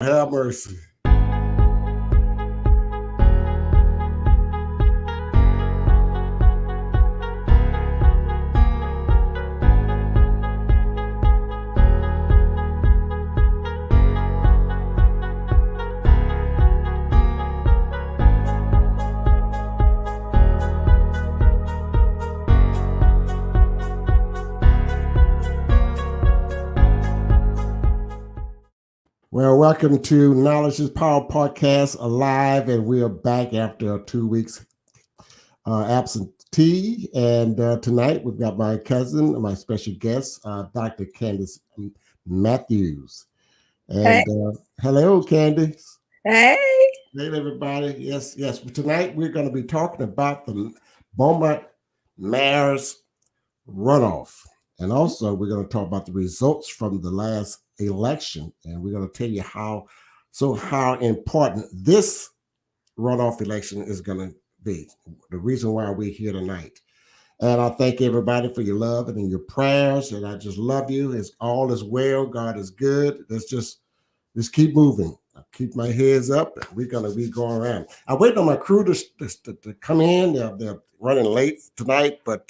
Have mercy. Well, welcome to Knowledge is Power Podcast Alive, and we are back after 2 weeks absentee. And tonight we've got my cousin, my special guest, Dr. Candace Matthews. And hello, Candace. Hey. Hey, everybody. Yes. Tonight we're going to be talking about the Beaumont mayor's runoff. And also we're going to talk about the results from the last election. And we're going to tell you how important this runoff election is going to be. The reason why we're here tonight. And I thank everybody for your love and your prayers. And I just love you. It's all is well. God is good. Let's just keep moving. I keep my heads up. We're going to be going around. I'm waiting on my crew to come in. They're running late tonight, but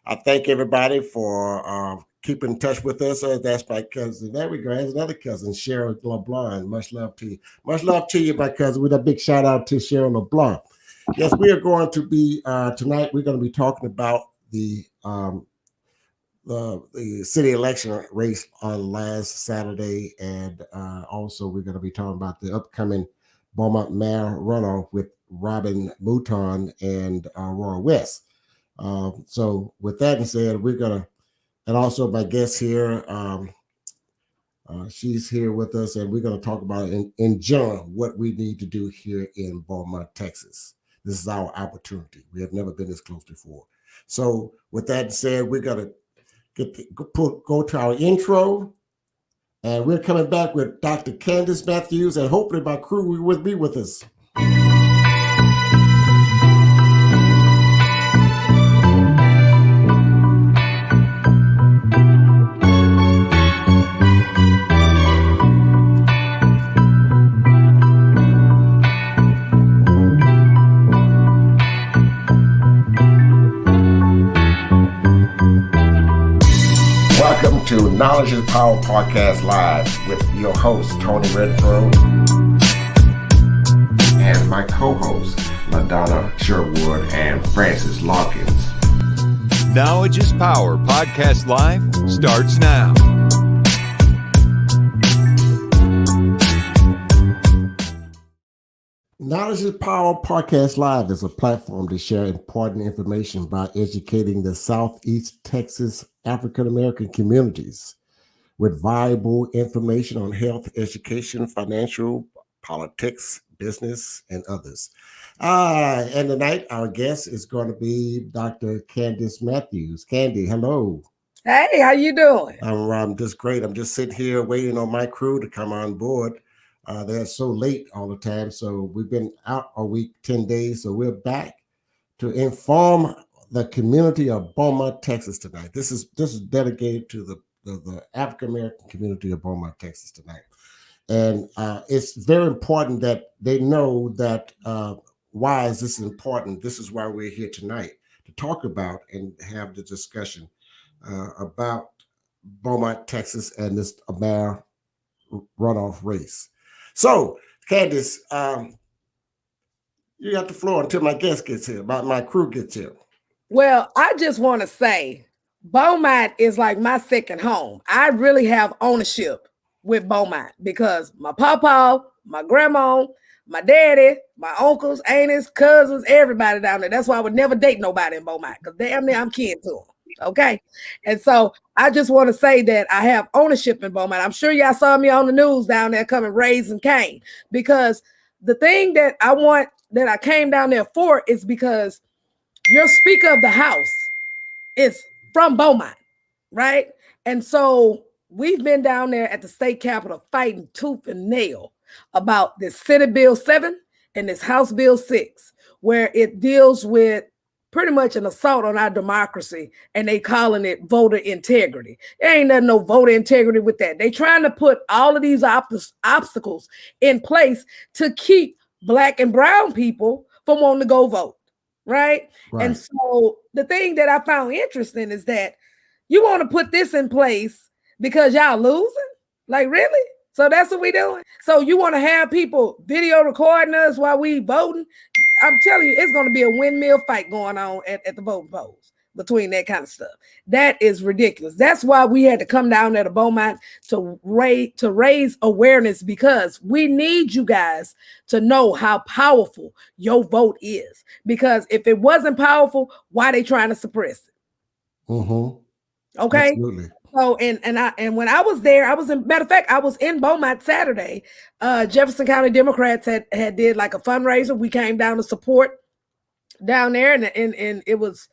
I thank everybody for keeping in touch with us. That's my cousin. There we go. There's another cousin, Cheryl LeBlanc. Much love to you. Much love to you, my cousin. With a big shout out to Cheryl LeBlanc. Yes, we are going to be tonight. We're going to be talking about the city election race on last Saturday, and also we're going to be talking about the upcoming Beaumont mayor runoff with Robin Mouton and Roy West. So with that said, we're gonna, and also my guest here, she's here with us, and we're gonna talk about in general what we need to do here in Beaumont, Texas. This is our opportunity. We have never been this close before. So with that said, we're gonna go to our intro, and we're coming back with Dr. Candace Matthews, and hopefully my crew will be with us. Welcome to Knowledge is Power Podcast Live with your host, Tony Redford, and my co-hosts, LaDonna Sherwood and Francis Lawkins. Knowledge is Power Podcast Live starts now. Knowledge is Power Podcast Live is a platform to share important information by educating the Southeast Texas African American communities with valuable information on health, education, financial, politics, business, and others. And tonight, our guest is going to be Dr. Candace Matthews. Candy, hello. Hey, how you doing? I'm just great. I'm just sitting here waiting on my crew to come on board. They're so late all the time. So we've been out a week, 10 days. So we're back to inform the community of Beaumont, Texas tonight. This is dedicated to the African American community of Beaumont, Texas tonight. And it's very important that they know that why is this important? This is why we're here tonight, to talk about and have the discussion about Beaumont, Texas, and this mayor runoff race. So, Candace, you got the floor until my guest gets here, my crew gets here. Well, I just want to say Beaumont is like my second home. I really have ownership with Beaumont because my papa, my grandma, my daddy, my uncles, aunts, cousins, everybody down there. That's why I would never date nobody in Beaumont because damn near I'm kin to them. Okay. And so I just want to say that I have ownership in Beaumont. I'm sure y'all saw me on the news down there coming raising Cain, because the thing that I came down there for is because your Speaker of the House is from Beaumont, right? And so we've been down there at the state capitol fighting tooth and nail about this Senate Bill 7 and this House Bill 6, where it deals with pretty much an assault on our democracy, and they calling it voter integrity. There ain't nothing, no voter integrity with that. They trying to put all of these obstacles in place to keep Black and brown people from wanting to go vote, right? And so the thing that I found interesting is that you want to put this in place because y'all losing? Like, really? So that's what we doing? So you want to have people video recording us while we voting? I'm telling you, it's going to be a windmill fight going on at the voting polls between that kind of stuff. That is ridiculous. That's why we had to come down there to Beaumont to raise awareness, because we need you guys to know how powerful your vote is. Because if it wasn't powerful, why they trying to suppress it? Okay. Absolutely. So and when I was there, matter of fact, I was in Beaumont Saturday. Jefferson County Democrats had did like a fundraiser. We came down to support down there, and it was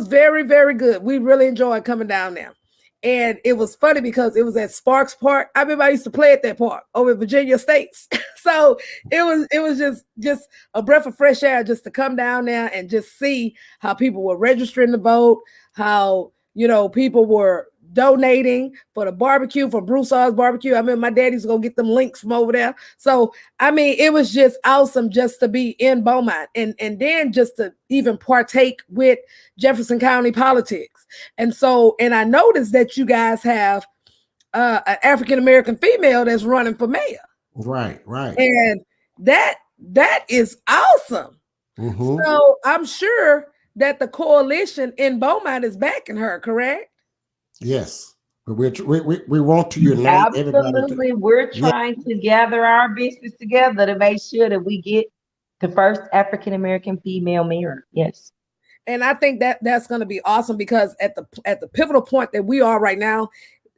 very, very good. We really enjoyed coming down there. And it was funny because it was at Sparks Park. I remember I used to play at that park over at Virginia States. So it was just a breath of fresh air just to come down there and just see how people were registering to vote, how, you know, people were donating for the barbecue, for Broussard's barbecue. I mean, my daddy's gonna get them links from over there. So, I mean, it was just awesome just to be in Beaumont and then just to even partake with Jefferson County politics. And so, and I noticed that you guys have an African-American female that's running for mayor. Right. And that is awesome. So I'm sure that the coalition in Beaumont is backing her, correct? Yes, but we want to unite everybody. Absolutely, we're trying to gather our business together to make sure that we get the first African American female mayor. Yes, and I think that's going to be awesome, because at the pivotal point that we are right now,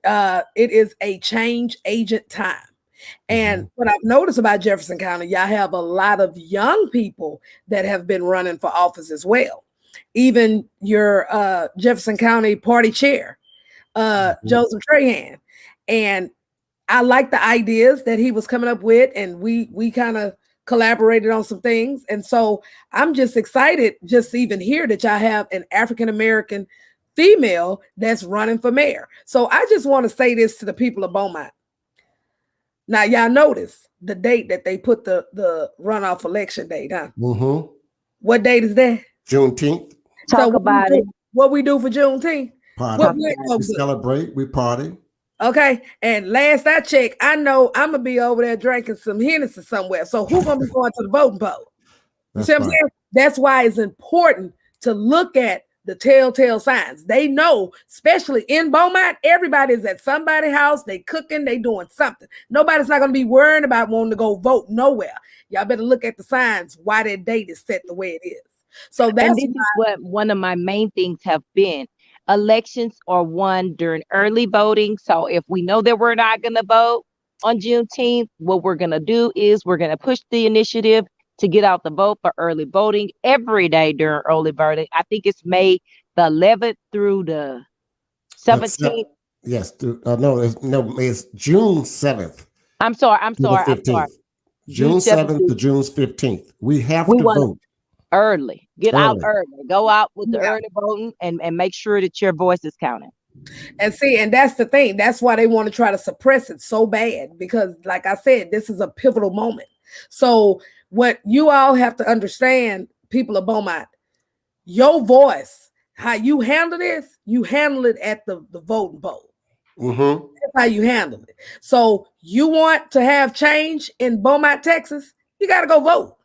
it is a change agent time. And what I've noticed about Jefferson County, y'all have a lot of young people that have been running for office as well. Even your Jefferson County party chair, Joseph Trahan. And I like the ideas that he was coming up with, and we kind of collaborated on some things. And so I'm just excited just to even hear that y'all have an African-American female that's running for mayor. So I just want to say this to the people of Beaumont. Now, y'all notice the date that they put the runoff election date, huh? What date is that? Juneteenth. Talk about it. What we do for Juneteenth? Party. We celebrate, we party. Okay. And last I checked, I know I'm gonna be over there drinking some Hennessy somewhere. So who's gonna be going to the voting poll? You see what I'm saying? That's why it's important to look at the telltale signs. They know, especially in Beaumont, everybody's at somebody's house, they cooking, they doing something. Nobody's not gonna be worrying about wanting to go vote nowhere. Y'all better look at the signs why that date is set the way it is. So that's this is what one of my main things have been. Elections are won during early voting. So if we know that we're not going to vote on Juneteenth, what we're going to do is we're going to push the initiative to get out the vote for early voting every day during early voting. I think it's May the 11th through the 17th. Yes. It's June 7th. I'm sorry. June 7th to June 15th. We have to vote. Early. Get out early. Go out with the early voting and make sure that your voice is counted. And see, and that's the thing. That's why they want to try to suppress it so bad, because like I said, this is a pivotal moment. So what you all have to understand, people of Beaumont, your voice, how you handle this, you handle it at the voting poll. That's how you handle it. So you want to have change in Beaumont, Texas, you got to go vote.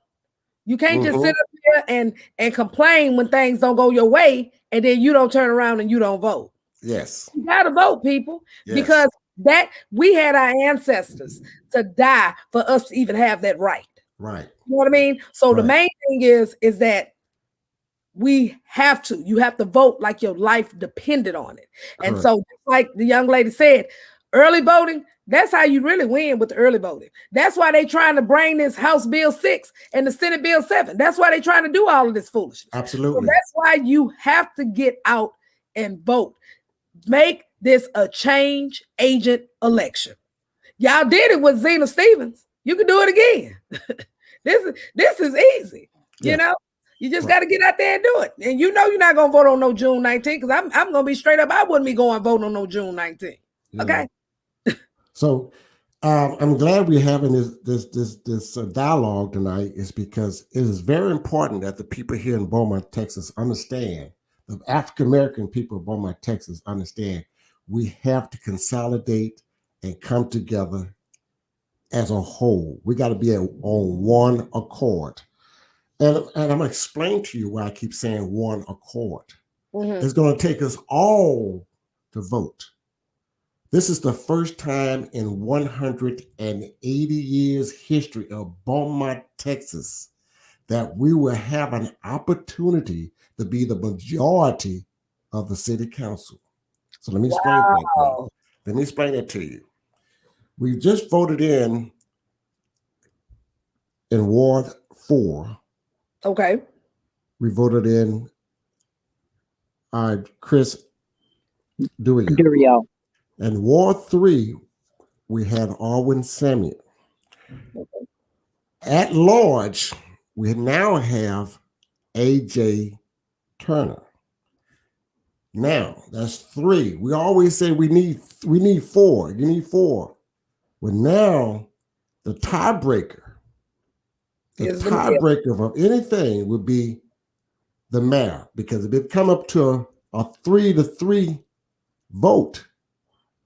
You can't just sit up here and complain when things don't go your way, and then you don't turn around and you don't vote. Yes. You gotta vote, people, because that we had our ancestors to die for us to even have that right. Right. You know what I mean? So the main thing is that you have to vote like your life depended on it. Correct. And so like the young lady said, early voting, that's how you really win with the early voting. That's why they trying to bring this House Bill 6 and the Senate Bill 7. That's why they trying to do all of this foolishness. Absolutely. So that's why you have to get out and vote. Make this a change agent election. Y'all did it with Zena Stevens. You can do it again. This is easy, you know? You just got to get out there and do it. And you know you're not going to vote on no June 19th because I'm going to be straight up. I wouldn't be going vote on no June 19th. Okay. So I'm glad we're having this dialogue tonight, is because it is very important that the people here in Beaumont, Texas understand, the African American people of Beaumont, Texas understand we have to consolidate and come together as a whole. We got to be on one accord. And I'm going to explain to you why I keep saying one accord. Mhm. It's going to take us all to vote. This is the first time in 180 years history of Beaumont, Texas, that we will have an opportunity to be the majority of the city council. So let me explain that to you. Let me explain that to you. We just voted in Ward 4. Okay. We voted in Chris Durio. Durio. And Ward 3, we had Alwyn Samuel. At large, we now have A.J. Turner. Now, that's 3. We always say we need 4. You need 4. Well, now the tiebreaker of anything would be the mayor, because if it come up to a 3-3 vote,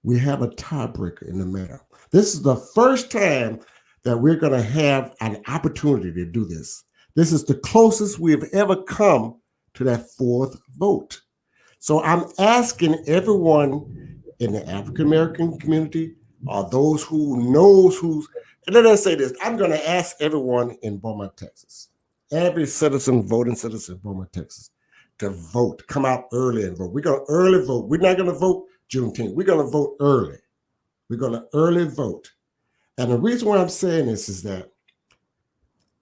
we have a tiebreaker in the mayor. This is the first time that we're going to have an opportunity to do this. This is the closest we've ever come to that 4th vote. So I'm asking everyone in the African American community, or those who knows who's, and let us say this, I'm going to ask everyone in Beaumont, Texas, every voting citizen in Beaumont, Texas, to vote. Come out early and vote. We're going to early vote. We're not going to vote Juneteenth. We're going to vote early. We're going to early vote. And the reason why I'm saying this is that,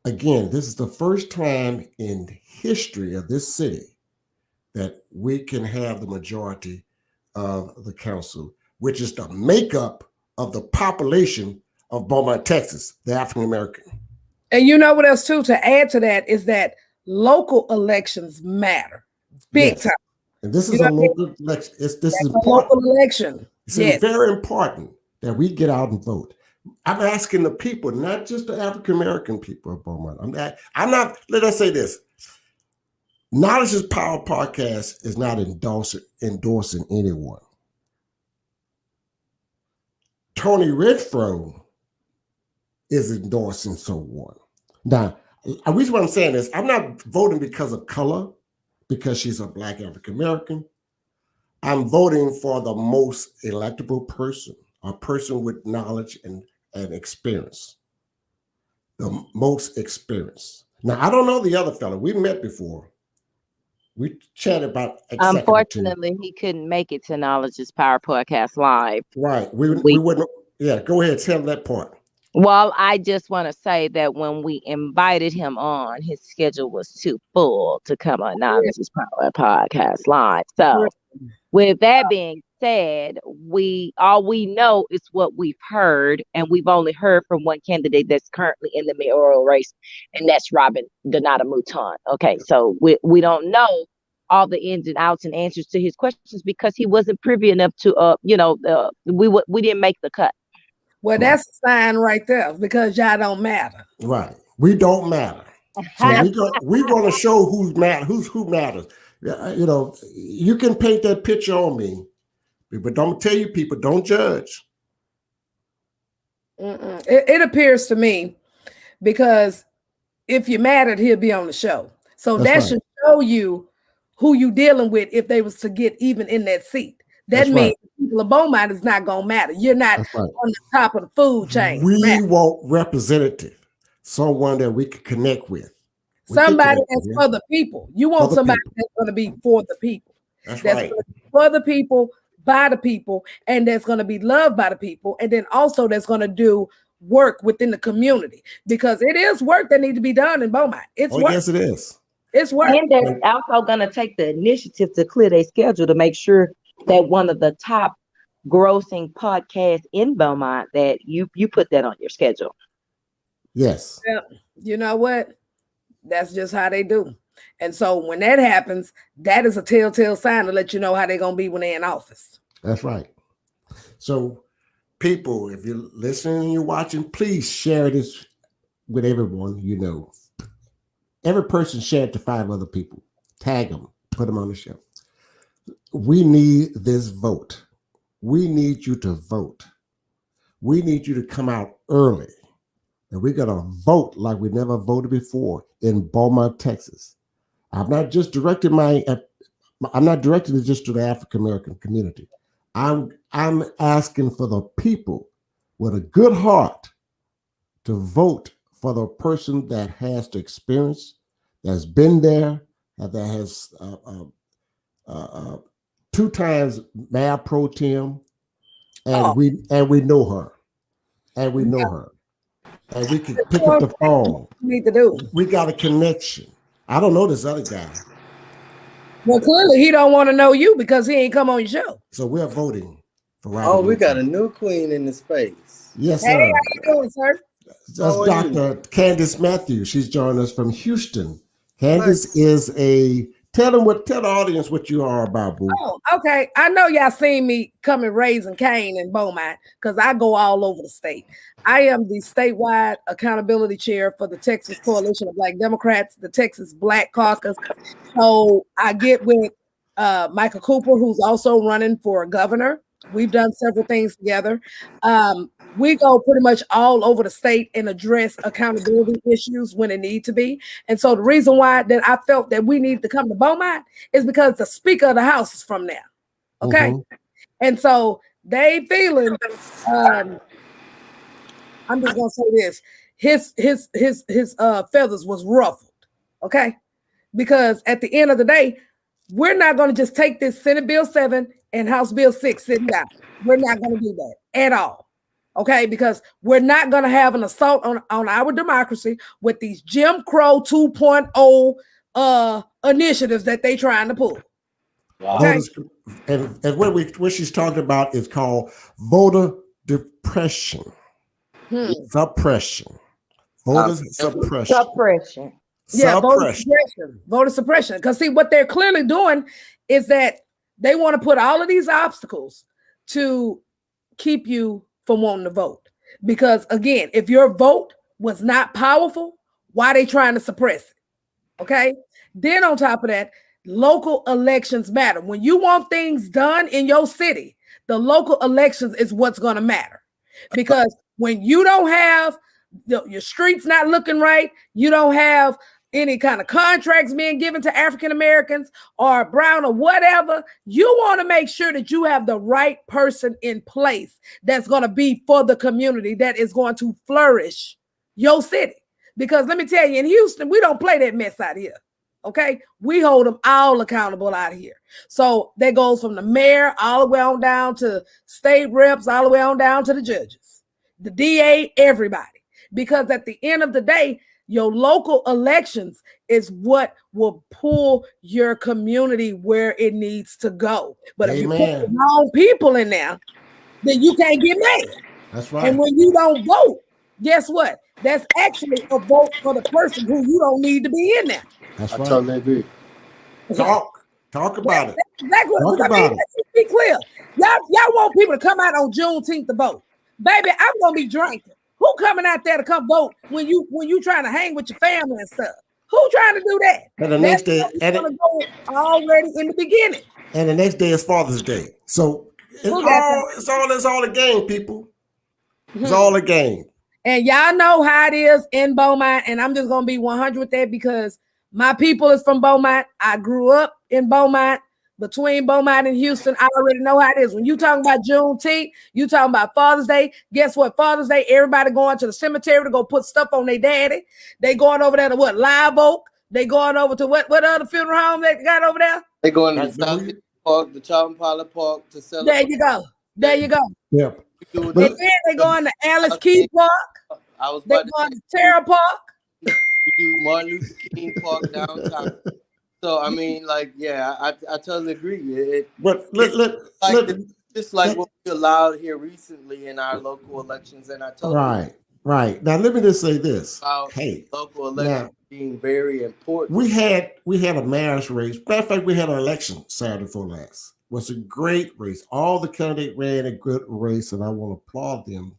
again, this is the first time in history of this city that we can have the majority of the council, which is the makeup of the population of Beaumont, Texas, the African American. And you know what else too, to add to that, is that local elections matter big time. And this is a local election. This is important. Local election. It's very important that we get out and vote. I'm asking the people, not just the African American people of Beaumont. I'm not. Let us say this: Knowledge is Power podcast is not endorsing anyone. Tony Redfro is endorsing someone. Now, the reason why I'm saying this, I'm not voting because of color, because she's a Black African American. I'm voting for the most electable person, a person with knowledge and experience. The most experience. Now, I don't know the other fella. We met before. We chatted about. Unfortunately, he couldn't make it to Knowledge is Power podcast live. Right. We wouldn't. Yeah, go ahead. Tell that part. Well, I just want to say that when we invited him on, his schedule was too full to come on Knowledge is Power podcast live. So, with that being said, all we know is what we've heard, and we've only heard from one candidate that's currently in the mayoral race, and that's Robin Donata Mouton. Okay, so we don't know all the ins and outs and answers to his questions because he wasn't privy enough to we didn't make the cut. Well, that's a sign right there, because y'all don't matter. Right. We don't matter. So we're going to show who matters. You know, you can paint that picture on me, but don't tell you people, don't judge. It appears to me, because if you mattered, he'll be on the show. So that should show you who you dealing with if they was to get even in that seat. That means people of Beaumont is not going to matter. You're not on the top of the food chain. We want representative, someone that we can connect with. Somebody that's for the people. You want somebody that's going to be for the people. That's right. For the people, by the people, and that's going to be loved by the people. And then also that's going to do work within the community, because it is work that needs to be done in Beaumont. It's work. Yes, it is. It's work. And they're also going to take the initiative to clear their schedule to make sure that one of the top grossing podcasts in Beaumont, that you put that on your schedule. Yes. Yeah. You know what? That's just how they do. And so when that happens, that is a telltale sign to let you know how they're going to be when they're in office. That's right. So people, if you're listening and you're watching, please share this with everyone you know. Every person share it to 5 other people. Tag them, put them on the show. We need this vote. We need you to vote. We need you to come out early. And we're going to vote like we never voted before in Beaumont, Texas. I'm not directing it just to the African American community. I'm asking for the people with a good heart to vote for the person that has the experience, that's been there, that has 2 times mayor pro tem, and we know her, and we know her, and we can pick up the phone. Need to do. We got a connection. I don't know this other guy. Well, clearly he don't want to know you because he ain't come on your show. So we're voting for Robert. Oh, we got a new queen in the space. Yes, Hey, sir. how you doing, sir? That's Dr. Candace Matthews. She's joined us from Houston. Candace is tell the audience what you are about, boo. Oh, okay. I know y'all seen me coming raising Cane in Beaumont because I go all over the state. I am the statewide accountability chair for the Texas Coalition of Black Democrats, the Texas Black Caucus. So I get with Michael Cooper, who's also running for governor. We've done several things together. We go pretty much all over the state and address accountability issues when it need to be. And so the reason why that I felt that we need to come to Beaumont is because the Speaker of the House is from there. Okay. Mm-hmm. And so they feeling, I'm just gonna say this, his feathers was ruffled. Okay. Because at the end of the day, we're not going to just take this Senate Bill 7 and House Bill 6 sitting down. We're not going to do that at all. Okay, because we're not going to have an assault on our democracy with these Jim Crow 2.0 initiatives that they trying to pull. Wow. Okay? And what she's talking about is called voter depression. Suppression. Voter suppression. Suppression. Yeah, voter suppression. Because see, what they're clearly doing is that they want to put all of these obstacles to keep you from wanting to vote. Because again, if your vote was not powerful, why are they trying to suppress it? Okay. Then on top of that, local elections matter. When you want things done in your city, the local elections is what's going to matter. Because when you don't have your streets not looking right, you don't have any kind of contracts being given to African Americans or brown or whatever, you want to make sure that you have the right person in place that's going to be for the community, that is going to flourish your city. Because let me tell you, in Houston, we don't play that mess out here. Okay, we hold them all accountable out here. So that goes from the mayor all the way on down to state reps, all the way on down to the judges, the DA, everybody. Because at the end of the day, your local elections is what will pull your community where it needs to go. But if you put the wrong people in there, then you can't get mad. That's right. And when you don't vote, guess what? That's actually a vote for the person who you don't need to be in there. That's right. I totally agree. Talk about it. Exactly. Talk about it. Let's be clear. Y'all want people to come out on Juneteenth to vote. Baby, I'm gonna be drinking. Who coming out there to come vote when you trying to hang with your family and stuff? Who trying to do that? And the next day, gonna go already in the beginning. And the next day is Father's Day. So it's all a game, people. It's all a game. And y'all know how it is in Beaumont, and I'm just gonna be 100 with that because my people is from Beaumont. I grew up in Beaumont. Between Beaumont and Houston, I already know how it is. When you talking about Juneteenth, you talking about Father's Day. Guess what? Father's Day, everybody going to the cemetery to go put stuff on their daddy. They going over there to what? Live Oak. They going over to what other funeral home they got over there? They going to the South Park, the Champala Park to celebrate. There you go. There you go. Yep. And then they going to Alice Key Park. They going to Terra Park. We do Martin Luther King Park downtown. So I mean, like, yeah, I totally agree. Just like what we allowed here recently in our local elections, and I totally right. Now let me just say this. Hey, local elections being very important. We had a mayor's race. Matter of fact, we had an election Saturday before last. It was a great race. All the candidates ran a good race, and I want to applaud them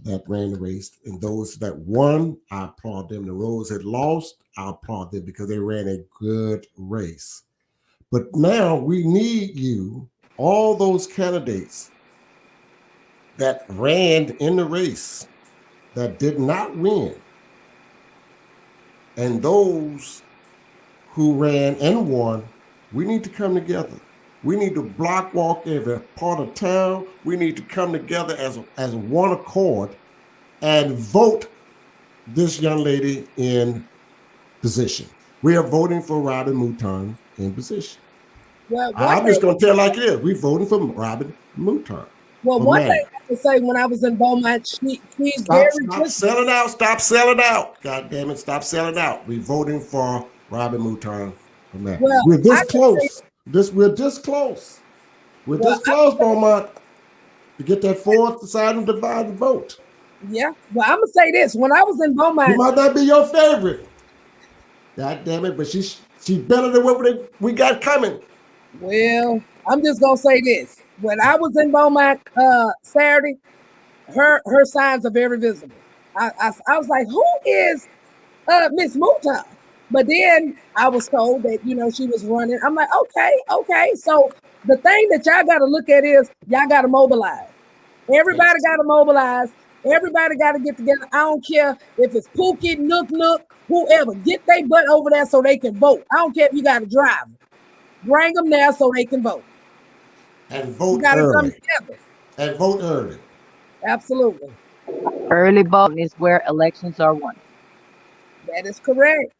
that ran the race. And those that won, I applaud them. The those that lost, I applaud them because they ran a good race. But now we need you, all those candidates that ran in the race that did not win, and those who ran and won, we need to come together. We need to block walk every part of town. We need to come together as one accord and vote this young lady in position. We are voting for Robin Mouton in position. Well, I'm just going to tell like it is. We're voting for Robin Mouton. Well, for one mayor. thing I have to say, when I was in Beaumont, she's Stop very selling out. Stop selling out. God damn it. Stop selling out. We're voting for Robin Mouton for mayor. Well, We're this I close. We're this close. We're this close, Beaumont, to get that fourth deciding divided vote. Yeah. Well, I'm gonna say this. When I was in Beaumont, He might not be your favorite. God damn it, but she's better than what we got coming. well, I'm just gonna say this. When I was in Beaumont Saturday, her signs are very visible. I was like, who is Miss Mouton? But then I was told that, she was running. I'm like, okay. So the thing that y'all got to look at is y'all got to mobilize. Everybody got to mobilize. Everybody got to get together. I don't care if it's Pookie, Nook, whoever. Get their butt over there so they can vote. I don't care if you got to drive. Bring them there so they can vote. And vote You got to come early. together. And vote early. Absolutely. Early voting is where elections are won. That is correct.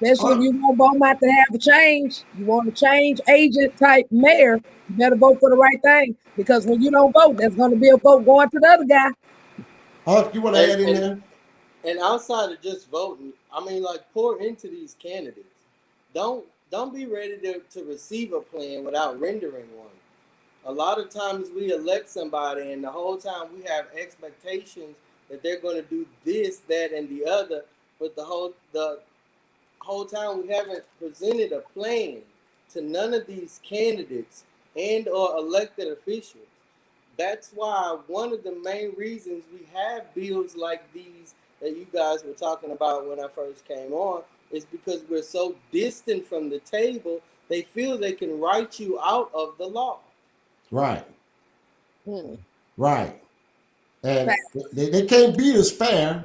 Especially if you want Beaumont to have a change, you want a change agent type mayor, you better vote for the right thing. Because when you don't vote, there's going to be a vote going to the other guy. Huck, you want to add in there? And outside of just voting, I mean, like, pour into these candidates. Don't be ready to receive a plan without rendering one. A lot of times we elect somebody, and the whole time we have expectations that they're going to do this, that, and the other, but the whole time we haven't presented a plan to none of these candidates and or elected officials. That's why one of the main reasons we have bills like these that you guys were talking about when I first came on is because we're so distant from the table, they feel they can write you out of the law. Right. Right. And they can't beat us fair.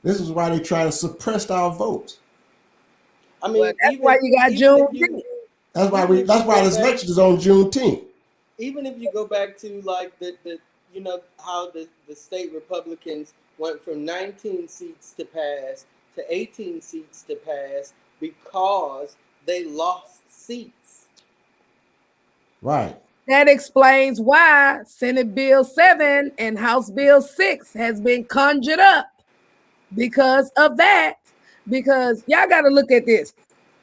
This is why they try to suppress our votes. I mean, well, that's why you got Juneteenth. That's why this election is on Juneteenth. Even if you go back to like the how the state Republicans went from 19 seats to pass to 18 seats to pass because they lost seats. Right. That explains why Senate Bill 7 and House Bill 6 has been conjured up because of that. Because y'all got to look at this.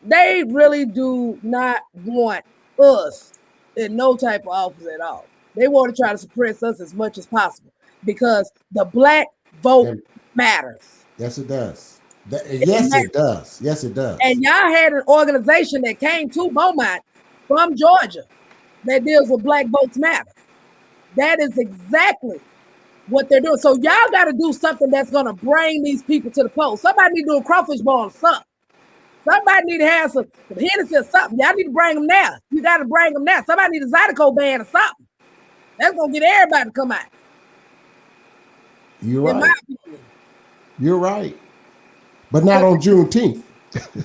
They really do not want us in no type of office at all. They want to try to suppress us as much as possible because the black vote matters. Yes, it does. It does. Yes, it does. And y'all had an organization that came to Beaumont from Georgia that deals with Black Votes Matter. That is exactly what they're doing. So y'all got to do something that's going to bring these people to the polls. Somebody need to do a crawfish ball or something. Somebody need to have some Hennessy or something. Y'all need to bring them now. You got to bring them now. Somebody need a Zydeco band or something. That's going to get everybody to come out. You're right. You're right. But not on Juneteenth.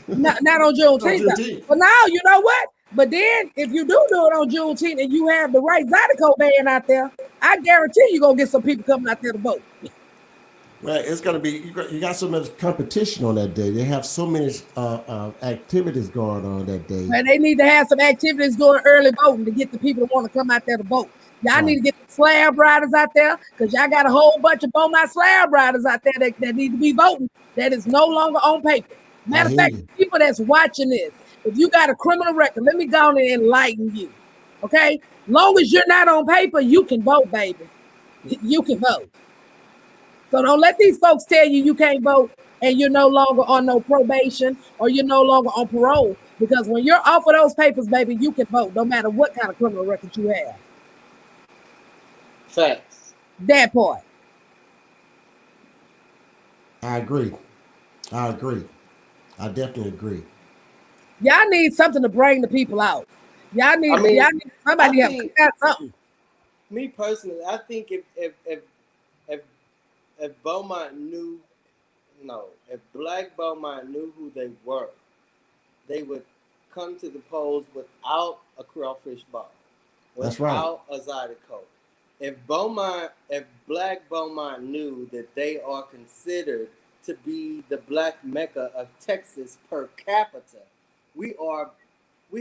not on Juneteenth. But now, you know what? But then, if you do it on Juneteenth and you have the right Zydeco band out there, I guarantee you're going to get some people coming out there to vote. Well, it's going to be, you got so much competition on that day. They have so many activities going on that day. And they need to have some activities going early voting to get the people that want to come out there to vote. Y'all need to get the slab riders out there because y'all got a whole bunch of Beaumont slab riders out there that need to be voting that is no longer on paper. Matter of fact, people that's watching this, if you got a criminal record, let me go on and enlighten you. Okay? Long as you're not on paper, you can vote, baby. You can vote. So don't let these folks tell you can't vote and you're no longer on no probation or you're no longer on parole. Because when you're off of those papers, baby, you can vote no matter what kind of criminal record you have. Facts. That part. I agree. I definitely agree. Y'all need something to bring the people out. Y'all need somebody to have got something. Me personally, I think if Beaumont knew, if Black Beaumont knew who they were, they would come to the polls without a crawfish ball, That's right. without a Zydeco. If Black Beaumont knew that they are considered to be the Black Mecca of Texas per capita, we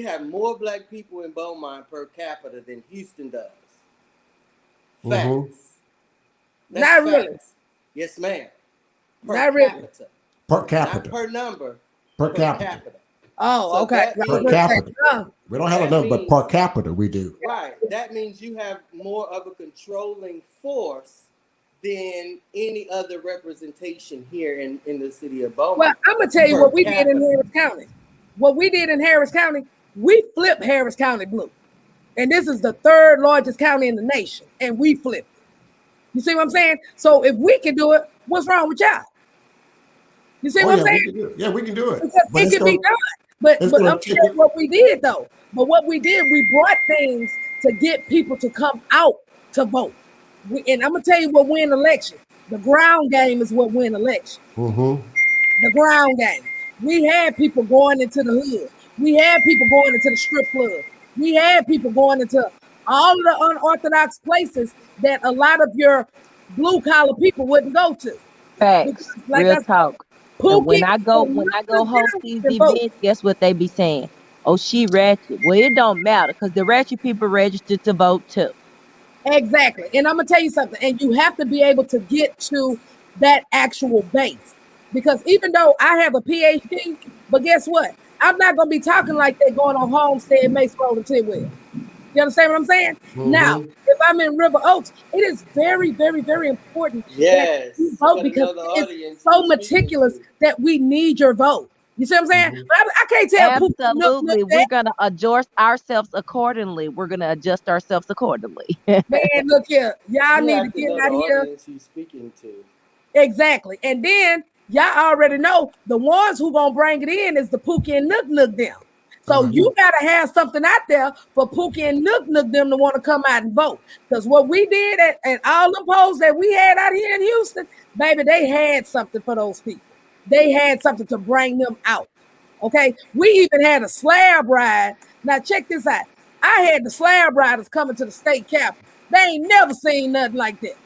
have more Black people in Beaumont per capita than Houston does. Facts. Mm-hmm. That's Not facts. really. Yes, ma'am. Not really. Capita. Per capita. Not per number. Per capita. Oh, So okay. Per capita. We don't have a number, but per capita we do. Right. That means you have more of a controlling force than any other representation here in the city of Beaumont. Well, I'm gonna tell you what we did in Harris County. What we did in Harris County, we flipped Harris County blue. And this is the third largest county in the nation. And we flipped it. You see what I'm saying? So if we can do it, what's wrong with y'all? You see what I'm saying? We can do it. Because it can be done. But I'm telling you what we did though. But what we did, we brought things to get people to come out to vote. And I'm gonna tell you what win election. The ground game is what win election. Mm-hmm. The ground game. We had people going into the hood. We had people going into the strip club. We had people going into all of the unorthodox places that a lot of your blue collar people wouldn't go to. Facts. Like Real talk. Pookie, When I go host these events, guess what they be saying? Oh, she ratchet. Well, it don't matter because the ratchet people registered to vote too. Exactly. And I'm gonna tell you something, and you have to be able to get to that actual base. Because even though I have a PhD, but guess what? I'm not gonna be talking like they're going on Homestead, Mace Road, and Tidwell. You understand what I'm saying? Mm-hmm. Now, if I'm in River Oaks, it is very, very, very important that you vote because it's so meticulous that we need your vote. You see what I'm saying? Mm-hmm. I can't tell. Absolutely. We're going to adjust ourselves accordingly. Man, look here. Y'all need to get out here. You're speaking to. Exactly. And then y'all already know the ones who gonna bring it in is the Pookie and Nook them. So you gotta have something out there for Pookie and Nook them to want to come out and vote. Because what we did at all the polls that we had out here in Houston, baby, they had something for those people. They had something to bring them out. Okay. We even had a slab ride. Now check this out. I had the slab riders coming to the state capitol. They ain't never seen nothing like that.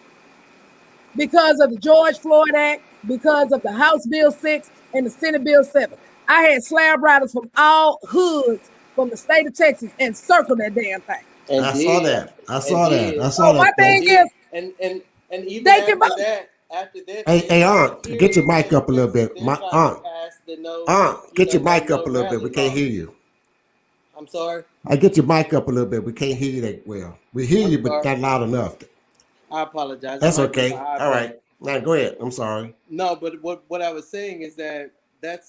Because of the George Floyd Act, because of the House Bill 6 and the Senate Bill 7. I had slab riders from all hoods from the state of Texas and circle that damn thing. I saw that. I saw that. My thing is, and even they can vote. After that, hey, Aunt, get your mic up a little bit. My Aunt, get your mic up a little bit. We can't hear you. I'm sorry. I get your mic up a little bit. We can't hear you that well. We hear you, but not loud enough. I apologize. That's okay. All right. Now go ahead. I'm sorry. No, but what I was saying is that's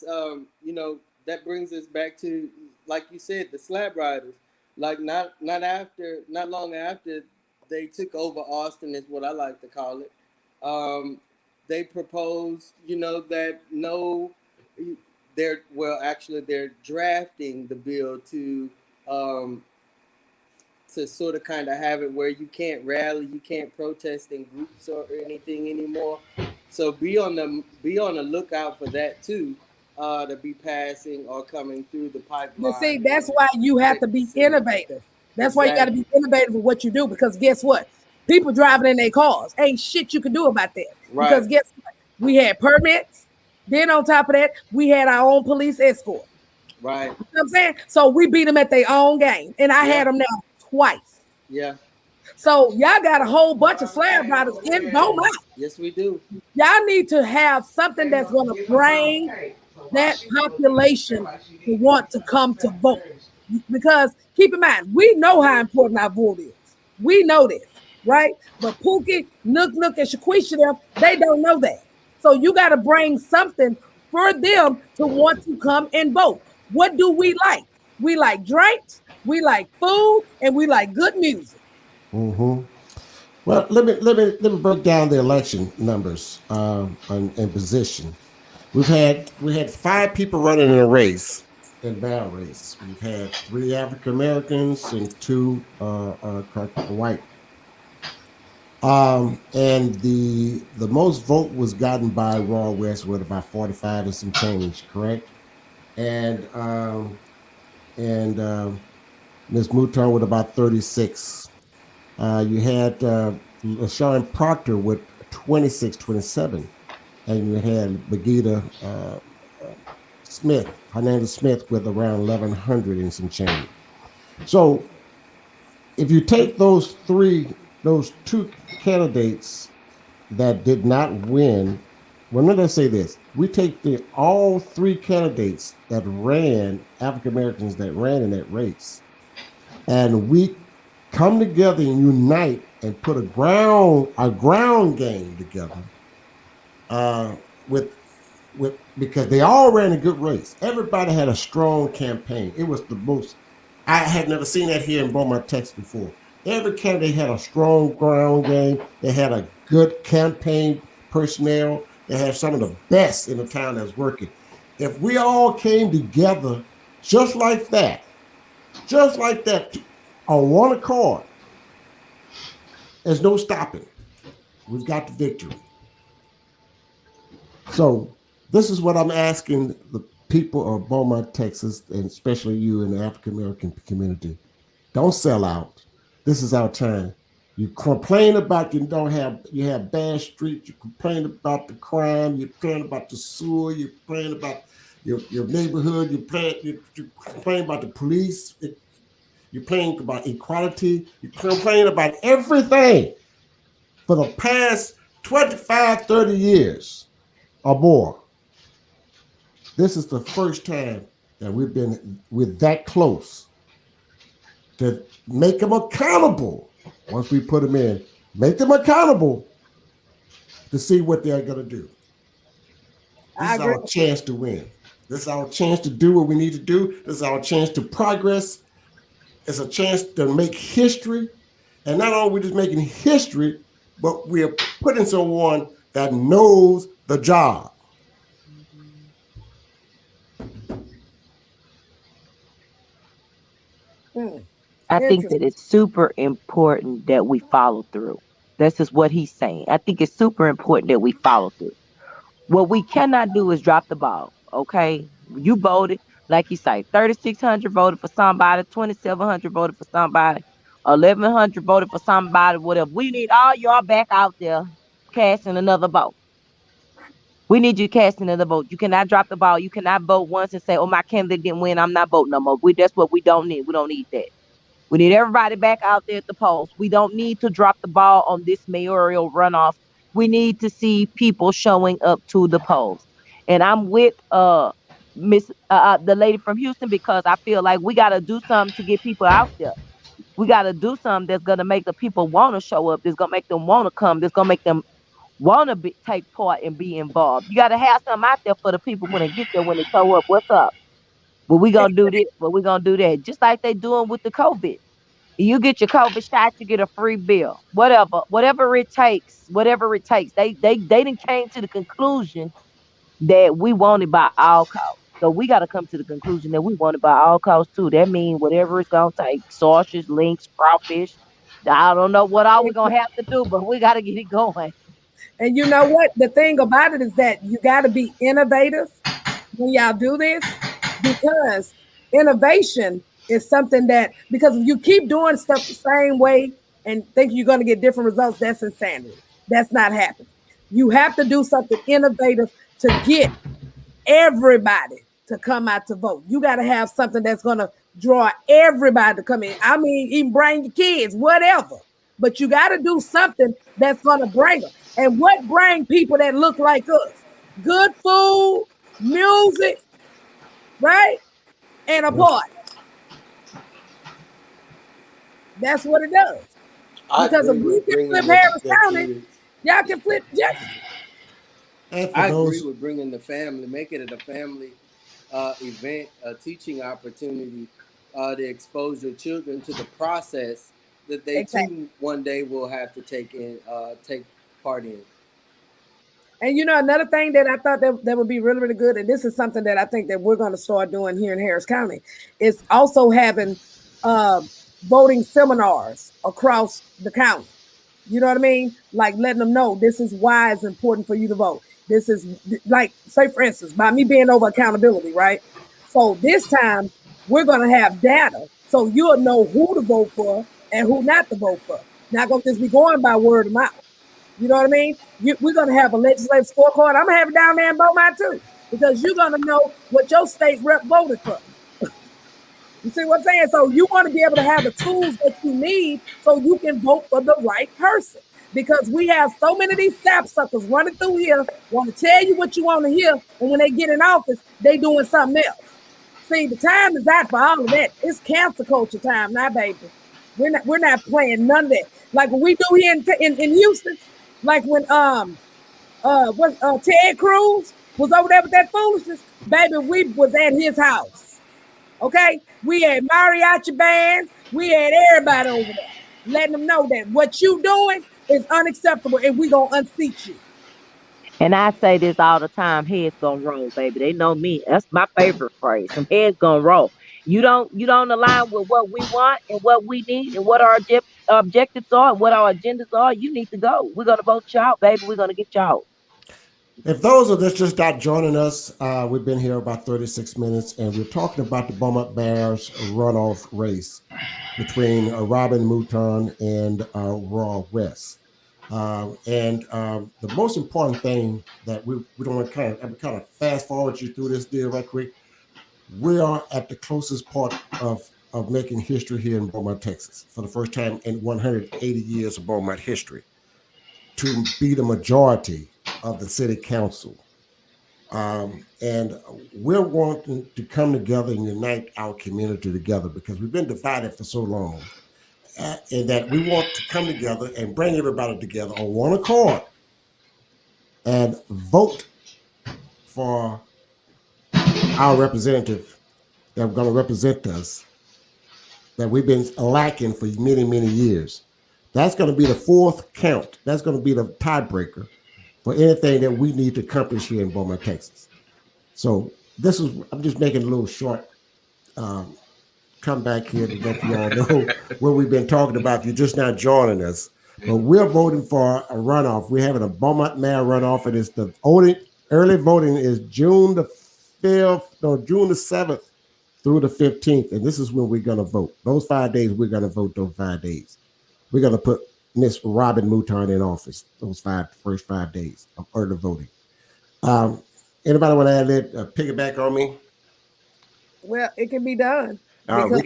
that brings us back to, like you said, the slab riders. Like not long after they took over Austin is what I like to call it. They proposed, that they're drafting the bill to sort of kind of have it where you can't rally, you can't protest in groups or anything anymore. So be on the lookout for that too, to be passing or coming through the pipeline. But see, that's why you have to be innovative. That's why you got to be innovative with what you do, because guess what? People driving in their cars, ain't shit you can do about that. Right. Because guess what? We had permits. Then on top of that, we had our own police escort. Right. You know what I'm saying? So we beat them at their own game. And I had them now twice. Yeah. So y'all got a whole bunch of slab riders in Beaumont. Yes, we do. Y'all need to have something that's going to bring that population to want to come to vote. Because keep in mind, we know how important our vote is. We know this. right? But Pookie, Nook, and Shaquisha, them, they don't know that. So you got to bring something for them to want to come and vote. What do we like? We like drinks, we like food, and we like good music. Mm-hmm. Well, let me break down the election numbers and position. We had 5 people running in a race, in barrel race. We've had 3 African Americans and 2 white. And the most vote was gotten by Raw West with about 45 and some change, correct? And Ms. Mouton with about 36. You had LaShawn Proctor with 26, 27. And you had Begita Smith, Hernandez Smith, with around 1,100 and some change. So if you take those 2 candidates that did not win, well, let us say this: we take all 3 candidates that ran, African Americans that ran in that race, and we come together and unite and put a ground game together uh, with because they all ran a good race. Everybody had a strong campaign. It was the most. I had never seen that here in Beaumont, Texas before. Every candidate had a strong ground game. They had a good campaign personnel. They had some of the best in the town that's working. If we all came together just like that, on one accord, there's no stopping. We've got the victory. So this is what I'm asking the people of Beaumont, Texas, and especially you in the African American community. Don't sell out. This is our time. You complain about you have bad streets, you complain about the crime, you complain about the sewer, you complain about your neighborhood, you complain about the police, you complain about equality, you complain about everything for the past 25, 30 years or more. This is the first time that we're that close to make them accountable. Once we put them in, make them accountable to see what they're going to do. This I is agree. our chance to win. This is our chance to do what we need to do. This is our chance to progress. It's a chance to make history. And not only are we just making history, but we're putting someone that knows the job. Mm, I think that interesting. it's super important that we follow through. This is what he's saying. I think it's super important that we follow through. What we cannot do is drop the ball. Okay. You voted, like you say, 3,600 voted for somebody, 2,700 voted for somebody, 1,100 voted for somebody, whatever. We need all y'all back out there casting another vote. We need you casting another vote. You cannot drop the ball. You cannot vote once and say, oh, my candidate didn't win. I'm not voting no more. That's what we don't need. We don't need that. We need everybody back out there at the polls. We don't need to drop the ball on this mayoral runoff. We need to see people showing up to the polls. And I'm with Miss the lady from Houston, because I feel like we got to do something to get people out there. We got to do something that's going to make the people want to show up. That's going to make them want to come. That's going to make them want to take part and be involved. You got to have something out there for the people when they get there, when they show up. What's up? Well, we going to do this. Well, we going to do that. Just like they doing with the COVID. You get your COVID shot, you get a free bill. Whatever it takes, whatever it takes. They didn't came to the conclusion that we want it by all costs. So we got to come to the conclusion that we want it by all costs too. That means whatever it's gonna take, sausage, links, crawfish. I don't know what all we're gonna have to do, but we got to get it going. And you know what? The thing about it is that you got to be innovative when y'all do this, because innovation is something that, because if you keep doing stuff the same way and think you're going to get different results, that's insanity. That's not happening. You have to do something innovative to get everybody to come out to vote. You got to have something that's going to draw everybody to come in. I mean, even bring your kids, whatever. But you got to do something that's going to bring them. And what bring people that look like us? Good food, music, right? And a Yes. party. That's what it does. I Because if agree we with can bringing flip Harris the County, kids. y'all can flip Jefferson. And for I agree those, with bringing the family, making it a family event, a teaching opportunity to expose your children to the process that they Exactly. too one day will have to take part in. And another thing that I thought that would be really, really good, and this is something that I think that we're going to start doing here in Harris County, is also having uh, voting seminars across the county. You know what I mean? Like letting them know this is why it's important for you to vote. This is like, say for instance, by me being over accountability, right? So this time we're going to have data, so you'll know who to vote for and who not to vote for. Not going to just be going by word of mouth. You know what I mean? We're going to have a legislative scorecard. I'm going to have it down there in Beaumont too, because you're going to know what your state rep voted for. You see what I'm saying? So you want to be able to have the tools that you need so you can vote for the right person. Because we have so many of these sapsuckers running through here, want to tell you what you want to hear, and when they get in office, they doing something else. See, the time is out for all of that. It's cancel culture time now, baby. We're not playing none of that. Like what we do here in Houston, like when what Ted Cruz was over there with that foolishness, baby, we was at his house. Okay, we had mariachi bands, we had everybody over there, letting them know that what you doing is unacceptable, and we gonna unseat you. And I say this all the time, heads gonna roll, baby. They know me. That's my favorite phrase. Some heads gonna roll. You don't align with what we want and what we need and what our objectives are and what our agendas are. You need to go. We're gonna vote you out, baby. We're gonna get you out. if those of us just not joining us, we've been here about 36 minutes, and we're talking about the Beaumont Bears runoff race between Robin Mouton and Raw West. And the most important thing that we don't want to kind of fast forward you through this deal right quick. We are at the closest part of making history here in Beaumont, Texas, for the first time in 180 years of Beaumont history, to be the majority of the city council. And we're wanting to come together and unite our community together because we've been divided for so long. And that we want to come together and bring everybody together on one accord and vote for our representative that are going to represent us that we've been lacking for many, many years. That's going to be the fourth count. That's going to be the tiebreaker for anything that we need to accomplish here in Beaumont, Texas. So I'm just making a little short um, come back here to let you all know what we've been talking about. If you're just not joining us, but we're voting for a runoff. We're having a Beaumont mayor runoff, and it's the early voting is June the 5th, no, June the 7th through the 15th, and this is when we're going to vote. Those 5 days, we're going to vote those 5 days. We're going to put Miss Robin Mouton in office those first 5 days of early voting. Um, Anybody want to add that? Piggyback on me? Well, it can be done because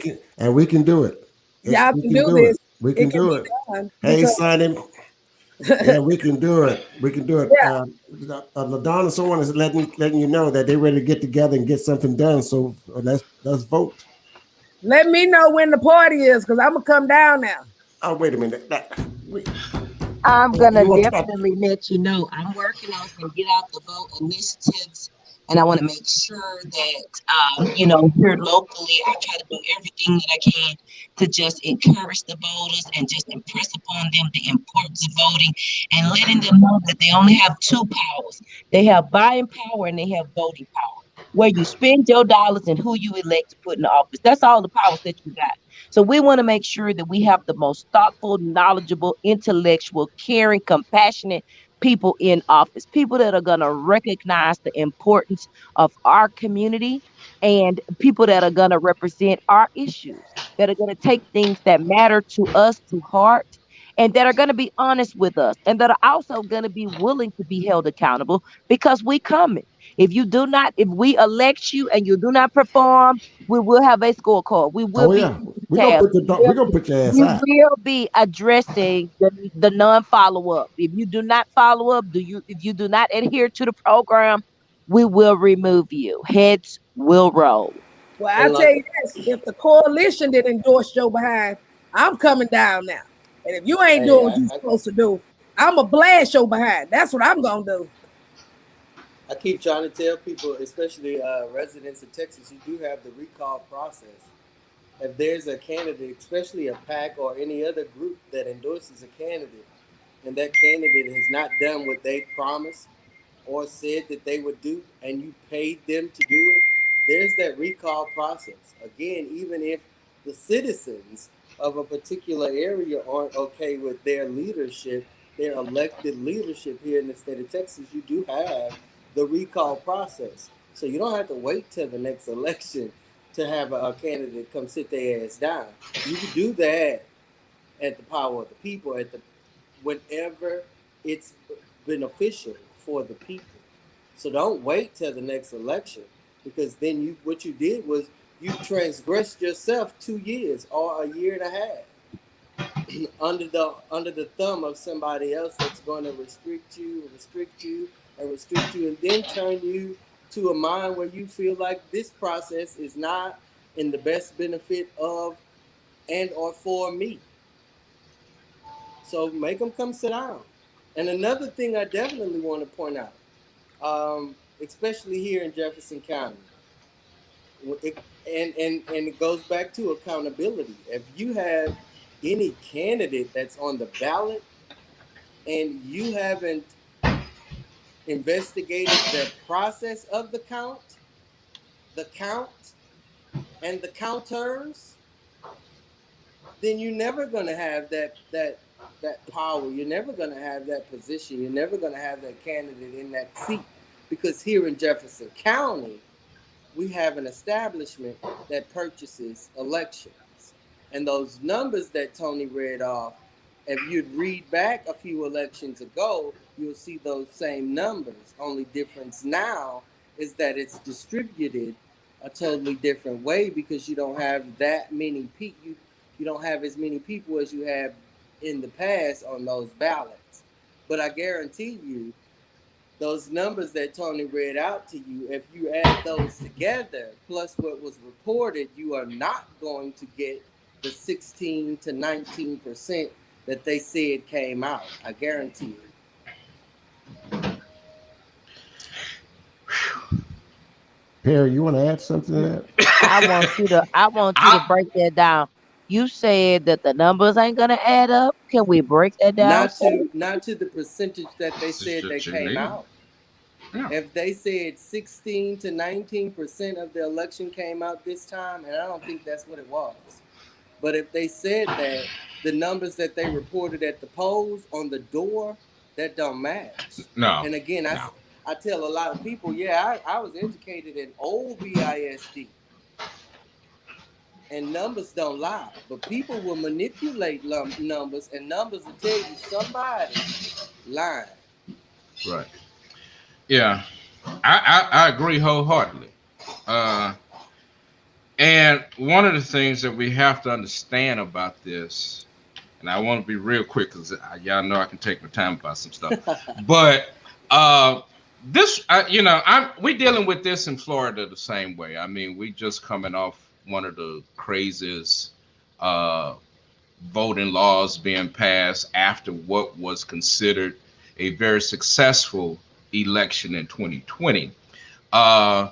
We can do it. y'all We can can do do it. this. We It can can do be it. done Hey, because Sonny. Yeah, we can do it. We can do it. yeah. LaDon and someone is letting you know that they're ready to get together and get something done. So let's vote. Let me know when the party is, because I'm gonna come down now. Oh, wait a minute. I'm gonna You want to talk? definitely let you know. I'm working on some get out the vote initiatives, and I want to make sure that here locally, I try to do everything that I can to just encourage the voters and just impress upon them the importance of voting and letting them know that they only have two powers. They have buying power and they have voting power. Where you spend your dollars and who you elect to put in the office. That's all the powers that you got. So we want to make sure that we have the most thoughtful, knowledgeable, intellectual, caring, compassionate people in office, people that are going to recognize the importance of our community and people that are going to represent our issues, that are going to take things that matter to us to heart and that are going to be honest with us and that are also going to be willing to be held accountable because we coming. If we elect you and you do not perform, we will have a scorecard. We will Oh be yeah, keeping we're gonna tabs. put your ass We out. will be addressing the non-follow up. If you do not follow up, if you do not adhere to the program, we will remove you. Heads will roll. Well, I And tell like you this: if the coalition did endorse Joe behind, I'm coming down now. And if you ain't doing what you're supposed to do, I'm going to blast your behind. That's what I'm going to do. I keep trying to tell people, especially residents of Texas, you do have the recall process. If there's a candidate, especially a PAC or any other group that endorses a candidate, and that candidate has not done what they promised or said that they would do, and you paid them to do it, there's that recall process. Again, even if the citizens of a particular area aren't okay with their leadership, their elected leadership here in the state of Texas, you do have the recall process. So you don't have to wait till the next election to have a candidate come sit their ass down. You can do that at the power of the people, at the whenever it's beneficial for the people. So don't wait till the next election, because then what you did was you transgressed yourself 2 years or a year and a half under the thumb of somebody else that's going to restrict you, and then turn you to a mind where you feel like this process is not in the best benefit of and or for me. So make them come sit down. And another thing I definitely want to point out, especially here in Jefferson County, and it goes back to accountability. If you have any candidate that's on the ballot and you haven't investigated the process of the count, and the counters, then you're never going to have that power. You're never going to have that position. You're never going to have that candidate in that seat, because here in Jefferson County, we have an establishment that purchases elections. And those numbers that Tony read off, if you'd read back a few elections ago, you'll see those same numbers. Only difference now is that it's distributed a totally different way, because you don't have that many people. You don't have as many people as you have in the past on those ballots. But I guarantee you, those numbers that Tony read out to you, if you add those together, plus what was reported, you are not going to get the 16 to 19% that they said came out. I guarantee it. Perry, you want to add something to that? I want you to break that down. You said that the numbers ain't gonna add up. Can we break that down? Not to the percentage that they said that came out. Yeah. If they said 16 to 19% of the election came out this time, and I don't think that's what it was, but if they said that, the numbers that they reported at the polls on the door, that don't match. No. And again, I tell a lot of people, I was educated in old BISD, and numbers don't lie, but people will manipulate numbers, and numbers will tell you somebody lying. Right. Yeah, I agree wholeheartedly. And one of the things that we have to understand about this, and I want to be real quick because y'all know I can take my time about some stuff, but this, we're dealing with this in Florida the same way. I mean, we just coming off one of the craziest voting laws being passed after what was considered a very successful election in 2020. As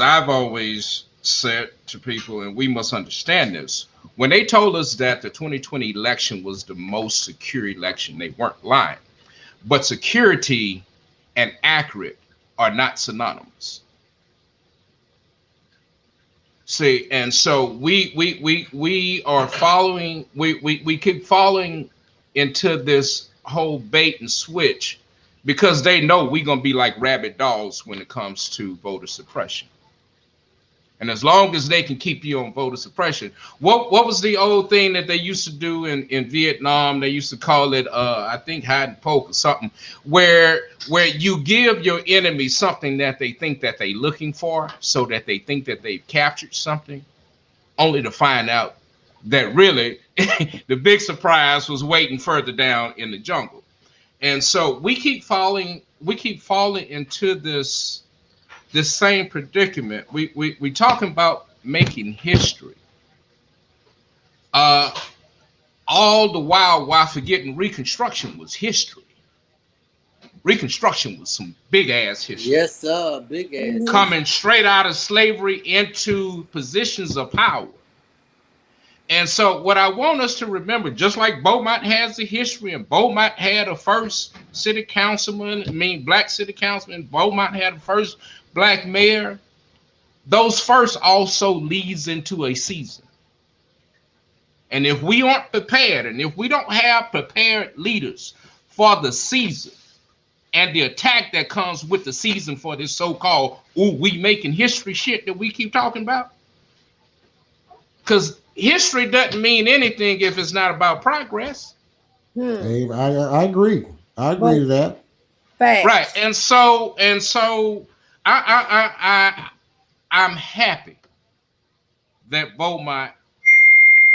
I've always said to people, and we must understand this, when they told us that the 2020 election was the most secure election, they weren't lying. But security and accurate are not synonymous. See, and so we are following, we keep falling into this whole bait and switch, because they know we're going to be like rabid dogs when it comes to voter suppression. And as long as they can keep you on voter suppression, what was the old thing that they used to do in Vietnam? They used to call it, I think, hide and poke or something, where you give your enemy something that they think that they're looking for, so that they think that they've captured something, only to find out that really the big surprise was waiting further down in the jungle. And so we keep falling into this same predicament. We talking about making history. All all the while forgetting Reconstruction was history. Reconstruction was some big ass history. Yes, sir. Big ass. Coming straight out of slavery into positions of power. And so what I want us to remember, just like Beaumont has a history, and Beaumont had a first city councilman, black city councilman, Beaumont had a first black mayor, those first also leads into a season. And if we aren't prepared, and if we don't have prepared leaders for the season and the attack that comes with the season for this so-called, we making history shit that we keep talking about, because history doesn't mean anything if it's not about progress. Hey, I agree. I agree to that. Facts. Right. And so I'm happy that Beaumont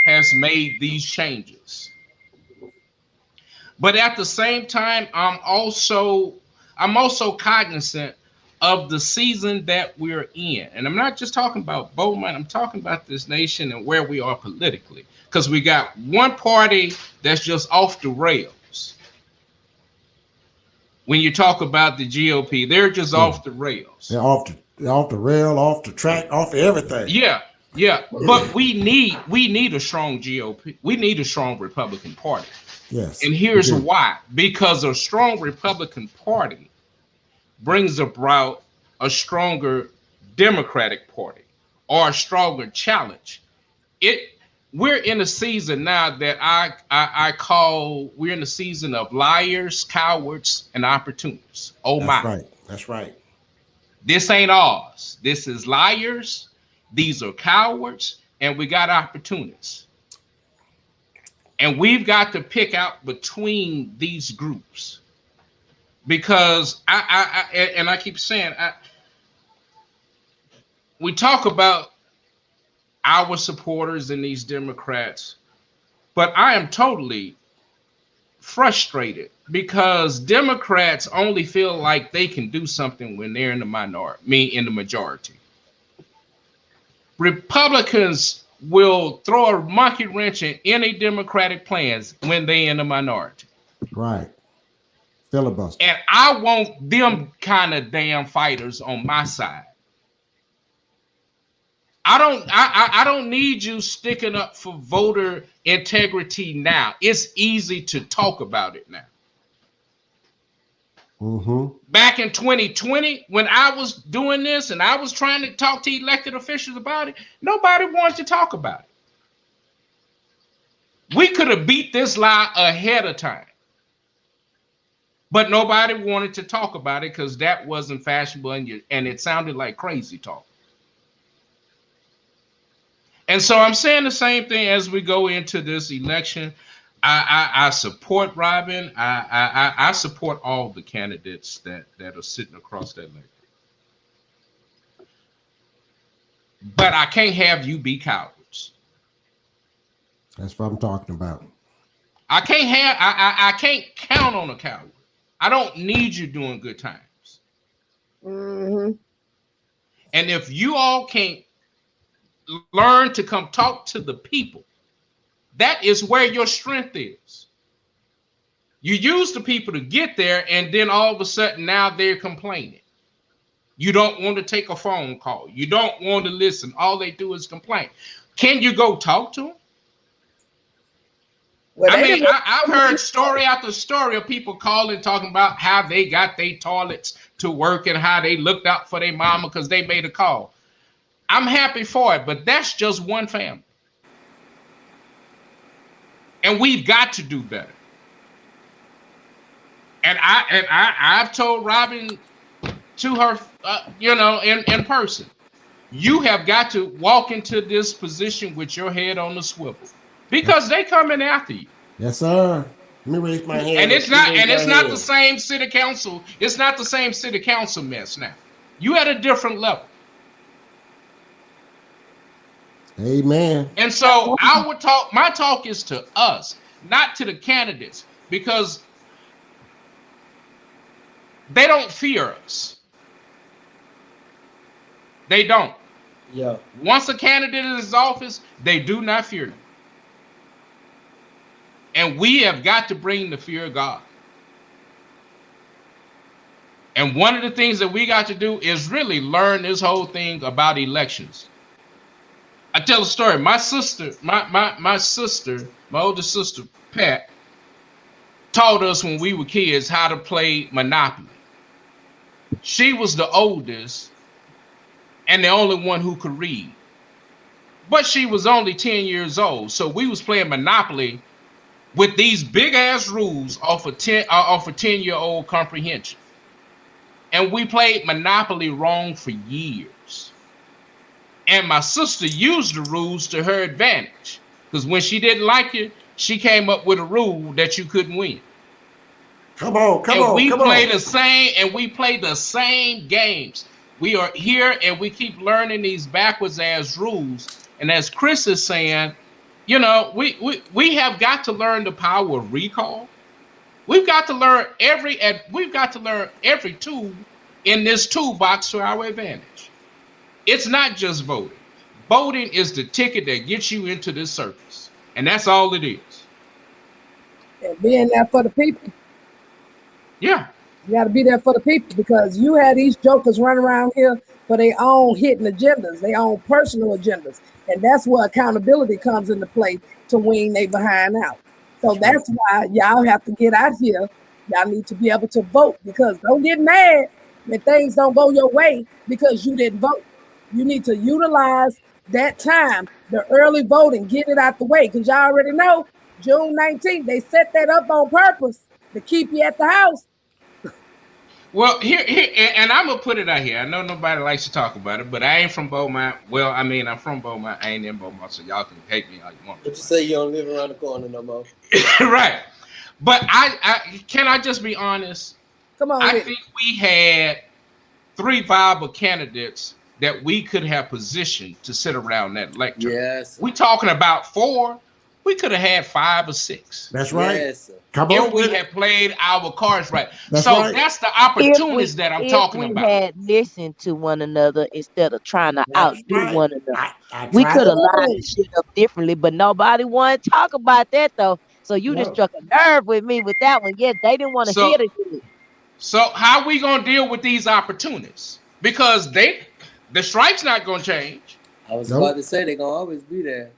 has made these changes. But at the same time, I'm also cognizant of the season that we're in. And I'm not just talking about Beaumont, I'm talking about this nation and where we are politically. Because we got one party that's just off the rails. When you talk about the GOP, they're just off the rails. They're off the rail, off the track, off everything. Yeah. But we need a strong GOP. We need a strong Republican Party. Yes. And here's why. Because a strong Republican Party brings about a stronger Democratic Party or a stronger challenge. We're in a season now that I call, we're in a season of liars, cowards, and opportunists. Oh my. That's right. This ain't ours. This is liars. These are cowards, and we got opportunists. And we've got to pick out between these groups. Because I keep saying, we talk about our supporters and these Democrats, but I am totally frustrated because Democrats only feel like they can do something when they're in the minority, in the majority. Republicans will throw a monkey wrench in any Democratic plans when they're in the minority. Right. Filibuster. And I want them kind of damn fighters on my side. I don't need you sticking up for voter integrity now. It's easy to talk about it now. Mm-hmm. Back in 2020, when I was doing this and I was trying to talk to elected officials about it, nobody wanted to talk about it. We could have beat this lie ahead of time. But nobody wanted to talk about it because that wasn't fashionable and it sounded like crazy talk. And so I'm saying the same thing as we go into this election. I support Robin. I support all the candidates that are sitting across that lecture. But I can't have you be cowards. That's what I'm talking about. I can't count on a coward. I don't need you doing good times. Mm-hmm. And if you all can't learn to come talk to the people, that is where your strength is. You use the people to get there, and then all of a sudden now they're complaining. You don't want to take a phone call. You don't want to listen. All they do is complain. Can you go talk to them? Well, I've heard story after story of people calling, talking about how they got their toilets to work and how they looked out for their mama because they made a call. I'm happy for it, but that's just one family. And we've got to do better. And I've told Robin to her, in person, you have got to walk into this position with your head on the swivel because they coming after you. Yes, sir. Let me raise my hand. And it's not the same city council. It's not the same city council mess now. You at a different level. Amen. And so my talk is to us, not to the candidates, because they don't fear us. They don't. Yeah. Once a candidate is in office, they do not fear you. And we have got to bring the fear of God. And one of the things that we got to do is really learn this whole thing about elections. I tell a story. My sister, my older sister, Pat, taught us when we were kids how to play Monopoly. She was the oldest and the only one who could read. But she was only 10 years old. So we was playing Monopoly with these big ass rules off a 10-year-old comprehension. And we played Monopoly wrong for years. And my sister used the rules to her advantage. Because when she didn't like it, she came up with a rule that you couldn't win. Come on. We play the same games. We are here and we keep learning these backwards ass rules. And as Chris is saying, you know, we have got to learn the power of recall. We've got to learn every tool in this toolbox to our advantage. It's not just voting. Voting is the ticket that gets you into this circus. And that's all it is. And being there for the people. Yeah. You got to be there for the people, because you had these jokers running around here for their own hidden agendas, their own personal agendas. And that's where accountability comes into play to wean they behind out. So that's why y'all have to get out here. Y'all need to be able to vote, because don't get mad when things don't go your way because you didn't vote. You need to utilize that time, the early voting, get it out the way, because y'all already know June 19th, they set that up on purpose to keep you at the house. Well, here, and I'm gonna put it out here. I know nobody likes to talk about it, but I ain't from Beaumont. Well, I mean, I'm from Beaumont. I ain't in Beaumont, so y'all can hate me all you want. But you say you don't live around the corner no more. Right. But I just be honest? Come on. I think we had 3 viable candidates that we could have positioned to sit around that lecture. Yes. We talking about 4. We could have had 5 or 6. That's right. Yes, sir. Come on. If we had played our cards right. That's right. That's the opportunities that I'm talking If about. we had listened to one another instead of trying to That's outdo right. one another, I we tried could have to- lined the shit up differently, but nobody wanted to talk about that though. So you just struck a nerve with me with that one. Yeah, they didn't want to hear it. So how we gonna deal with these opportunities? Because the strike's not gonna change. I was about to say they're gonna always be there.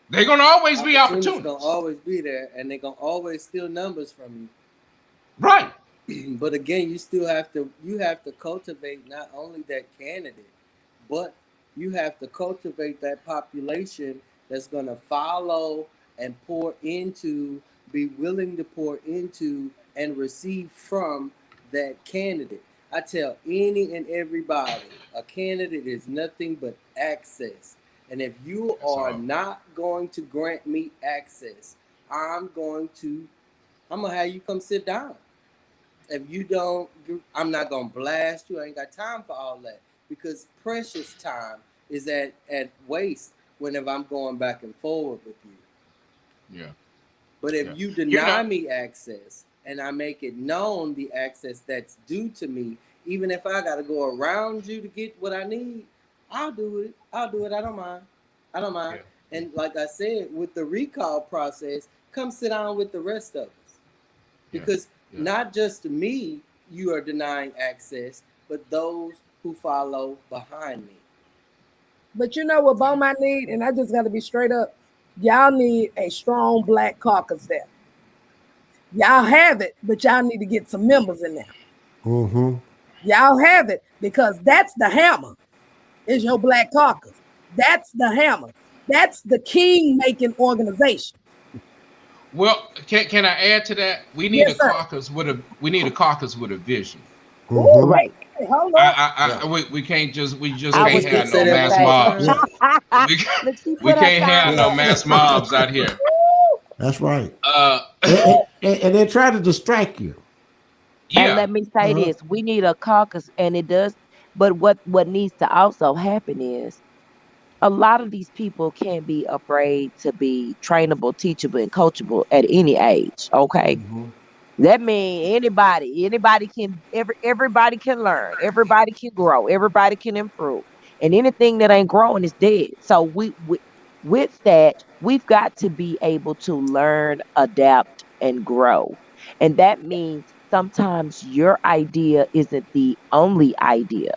They're gonna always be opportunities. Gonna always be there, and they're gonna always steal numbers from you. Right. But again, you have to cultivate not only that candidate, but you have to cultivate that population that's gonna follow and pour into, be willing to pour into and receive from that candidate. I tell any and everybody, a candidate is nothing but access. And if you are not going to grant me access, I'm gonna have you come sit down. If you don't, I'm not gonna blast you. I ain't got time for all that, because precious time is at waste whenever I'm going back and forward with you. Yeah. But if you deny me access and I make it known the access that's due to me, even if I got to go around you to get what I need, I'll do it. I don't mind. Yeah. And like I said, with the recall process, come sit down with the rest of us. Because not just me, you are denying access, but those who follow behind me. But you know what Beaumont need? And I just got to be straight up. Y'all need a strong black caucus there. Y'all have it, but y'all need to get some members in there. Mm-hmm. Y'all have it, because that's the hammer. Is your black caucus. That's the hammer. That's the king-making organization. Well, can I add to that? We need a caucus with a vision. Mm-hmm. Right. Hey, hold on. We can't just can't have no mass mobs. We can't have no mass mobs out here. That's right. And they try to distract you. Yeah. And let me say this: we need a caucus, and it does. But what needs to also happen is, a lot of these people can't be afraid to be trainable, teachable, and coachable at any age. Okay. Mm-hmm. That means anybody can, everybody can learn, everybody can grow, everybody can improve, and anything that ain't growing is dead. So with that, we've got to be able to learn, adapt, and grow. And that means sometimes your idea isn't the only idea.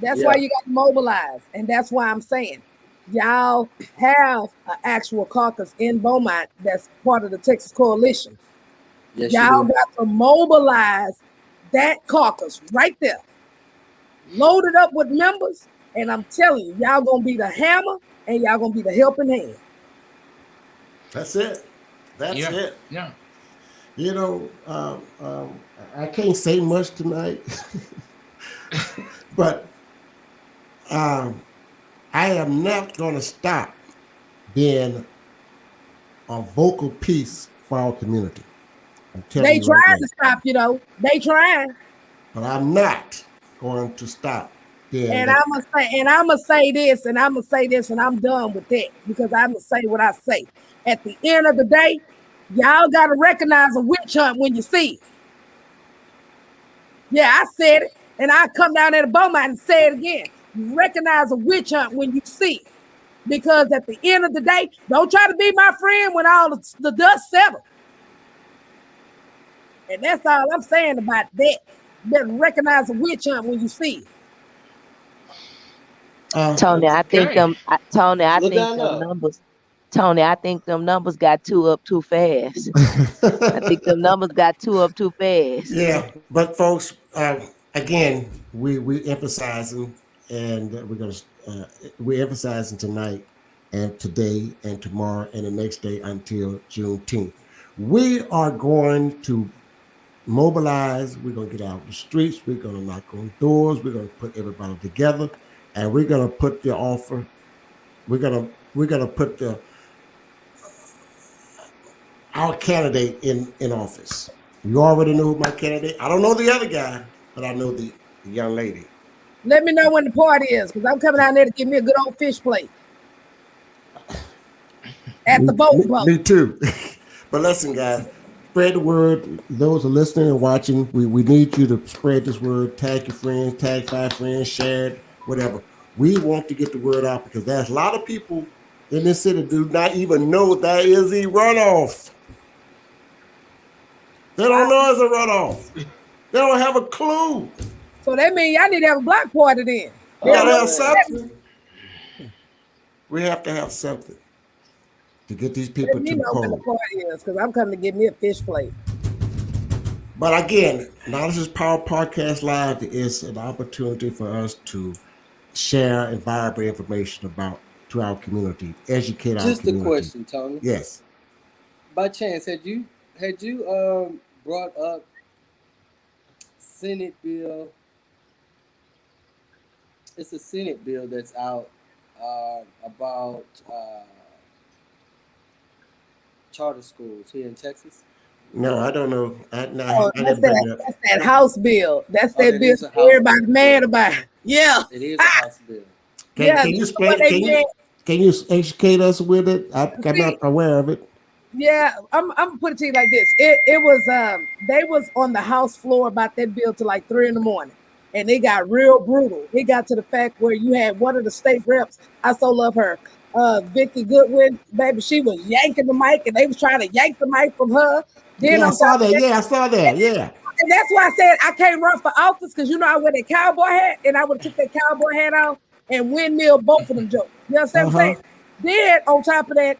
That's why Yeah. you got to mobilize. And that's why I'm saying y'all have an actual caucus in Beaumont that's part of the Texas Coalition. Yes, you Y'all do. got to mobilize that caucus right there. Load it up with members. And I'm telling you, y'all going to be the hammer and y'all going to be the helping hand. That's it. That's Yeah. it. Yeah. You know, I can't say much tonight, but um, I am not going to stop being a vocal piece for our community. I'm telling They you right trying now. to stop you, though. They trying. But I'm not going to stop being And that. I'm gonna say this, and I'm gonna say this, and I'm done with that because I'm gonna say what I say. At the end of the day, y'all gotta recognize a witch hunt when you see it. Yeah, I said it, and I come down there to Beaumont and say it again. You recognize a witch hunt when you see it, because at the end of the day, don't try to be my friend when all the dust settles. And that's all I'm saying about that. You better recognize a witch hunt when you see it. Tony, I think Okay. Tony, I Look think down them up. numbers. Tony, I think them numbers got too up too fast. I think them numbers got too up too fast. Yeah, but folks, again, we emphasizing, and we're emphasizing tonight, and today, and tomorrow, and the next day until Juneteenth. We are going to mobilize. We're going to get out in the streets. We're going to knock on doors. We're going to put everybody together, and we're going to put the offer. We're gonna put the our candidate in office. You already know who my candidate. I don't know the other guy, but I know the young lady. Let me know when the party is, because I'm coming down there to give me a good old fish plate at the boat club. Me too. But listen, guys, spread the word. Those are listening and watching. We need you to spread this word. Tag your friends, tag 5 friends, share it, whatever. We want to get the word out because there's a lot of people in this city do not even know there is a runoff. They don't know it's a runoff. They don't have a clue. So that means y'all need to have a block party then. We They don't gotta know have what something. We have to have something to get these Let people me to the know when the poll. party is, because I'm coming to get me a fish plate. But again, Knowledge is Power Podcast Live is an opportunity for us to share and vibrate information about to our community, educate our Just a community. question, Tony. Yes. By chance, had you brought up Senate bill? It's a Senate bill that's out about charter schools here in Texas. No, I don't know. I Oh, didn't bring it up. that's that house bill. That's Oh, that that bill is a House everybody's bill. mad about. Yeah. It is a House bill. Yeah, Can you you know what explain? they did? Can you educate us with it? I'm not See, aware of it. yeah, I'm gonna put it to you like this. It was they was on the House floor about that bill till like 3 a.m. and they got real brutal. It got to the fact where you had one of the state reps. I so love her, Vicky Goodwin, baby. She was yanking the mic, and they was trying to yank the mic from her. Then Yeah, I on saw top of that. that, Yeah, I saw that. Yeah. and that's why I said I can't run for office, because you know I wear that cowboy hat, and I would took that cowboy hat off and windmill both of them jokes. You understand what I'm Uh-huh. saying? Then on top of that,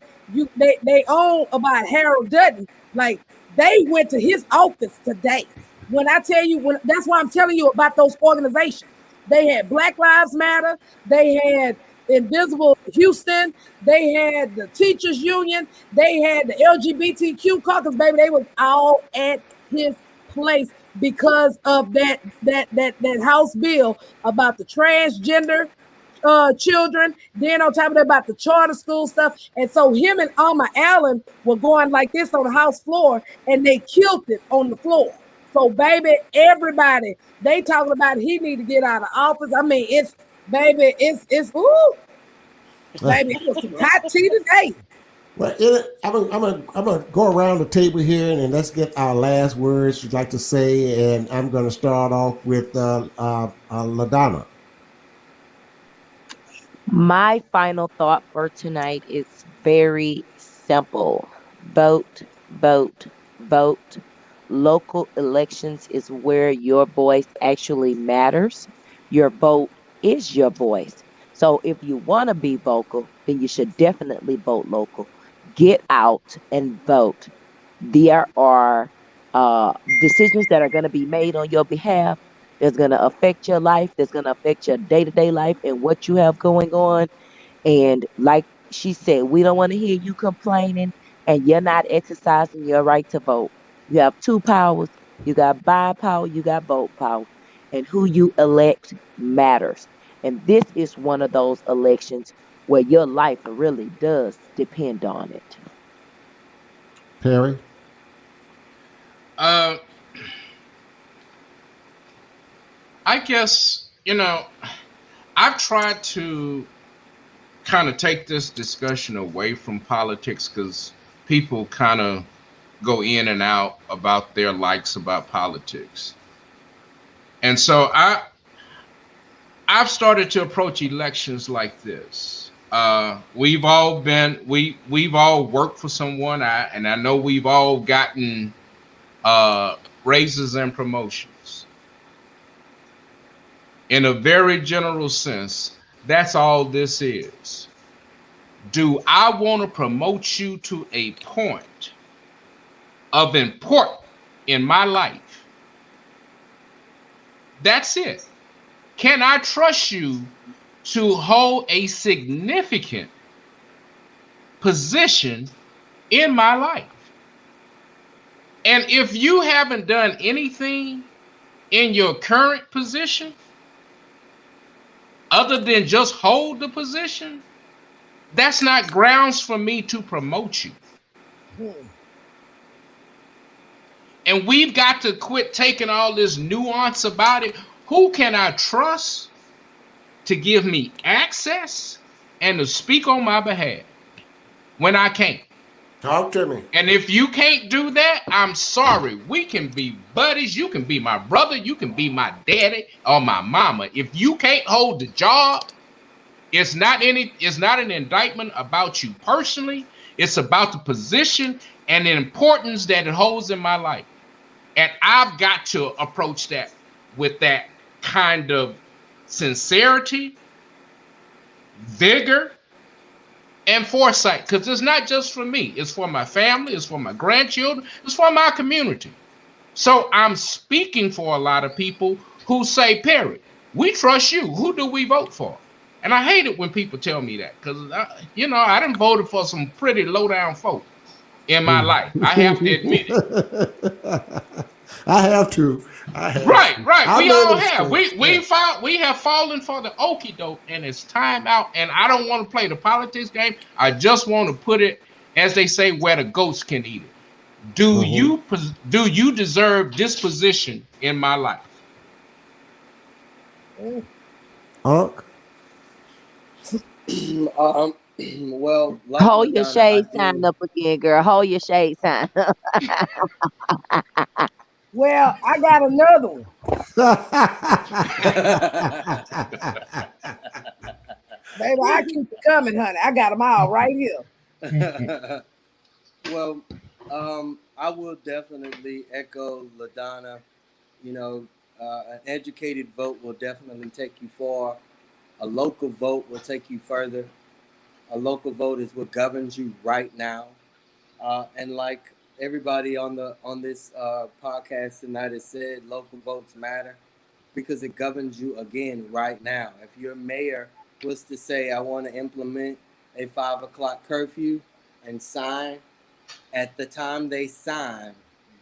they own about Harold Dutton. Like, they went to his office today. When I tell you, that's why I'm telling you about those organizations. They had Black Lives Matter. They had Invisible Houston. They had the Teachers Union. They had the LGBTQ caucus. Baby, they was all at his place because of that House bill about the transgender children. Then on top of that, about the charter school stuff. And so him and Alma Allen were going like this on the House floor, and they killed it on the floor. So baby, everybody, they talking about he need to get out of office. I mean, it's ooh, baby, it was some hot tea today. Well, I'm gonna go around the table here and let's get our last words you'd like to say. And I'm gonna start off with LaDonna. My final thought for tonight is very simple. Vote vote, vote. Local elections is where your voice actually matters. Your vote is your voice. So if you want to be vocal, then you should definitely vote local. Get out and vote. There are decisions that are going to be made on your behalf that's going to affect your life, that's going to affect your day to day life and what you have going on. And like she said, we don't want to hear you complaining and you're not exercising your right to vote. You have two powers. You got buying power, you got vote power. And who you elect matters. And this is one of those elections where your life really does depend on it. Perry. Uh, I guess, I've tried to kind of take this discussion away from politics because people kind of go in and out about their likes about politics. And so I've started to approach elections like this. We've all worked for someone, and I know we've all gotten raises and promotions. In a very general sense, that's all this is. Do I want to promote you to a point of importance in my life? That's it. Can I trust you to hold a significant position in my life? And if you haven't done anything in your current position other than just hold the position, that's not grounds for me to promote you. And we've got to quit taking all this nuance about it. Who can I trust to give me access and to speak on my behalf when I can't? Talk to me. And if you can't do that, I'm sorry. We can be buddies. You can be my brother. You can be my daddy or my mama. If you can't hold the job, it's not an indictment about you personally. It's about the position and the importance that it holds in my life. And I've got to approach that with that kind of sincerity, vigor, and foresight, because it's not just for me. It's for my family. It's for my grandchildren. It's for my community. So I'm speaking for a lot of people who say, Perry, we trust you. Who do we vote for? And I hate it when people tell me that, because, I done voted for some pretty low-down folk in my life. I have to admit it. I have to. Right. We all have. Yeah. We have fallen for the okie doke, and it's time out. And I don't want to play the politics game. I just want to put it, as they say, where the ghosts can eat it. Do you deserve this position in my life? Unc. Well, like Hold your Madonna, I shade sign do. up again, girl. Hold your shade sign up. Well, I got another one. Baby, I keep it coming, honey. I got them all right here. Well, I will definitely echo LaDonna. An educated vote will definitely take you far. A local vote will take you further. A local vote is what governs you right now. And like everybody on this podcast tonight has said, local votes matter because it governs you again right now. If your mayor was to say, I want to implement a 5 o'clock curfew and sign, at the time they sign,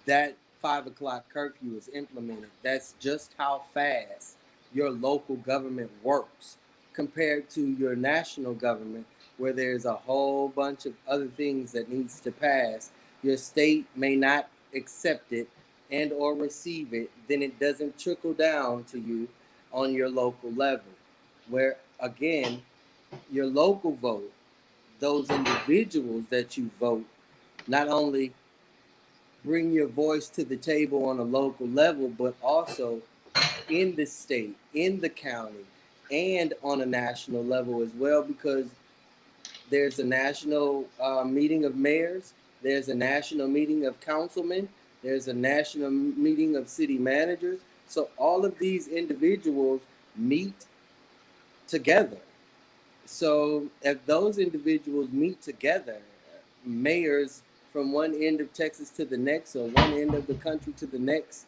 that 5 o'clock curfew is implemented. That's just how fast your local government works compared to your national government, where there's a whole bunch of other things that needs to pass. Your state may not accept it and or receive it, then it doesn't trickle down to you on your local level. Where again, your local vote, those individuals that you vote, not only bring your voice to the table on a local level, but also in the state, in the county, and on a national level as well, because there's a national meeting of mayors There's a national meeting of councilmen. There's a national meeting of city managers. So all of these individuals meet together. So if those individuals meet together, mayors from one end of Texas to the next, or one end of the country to the next,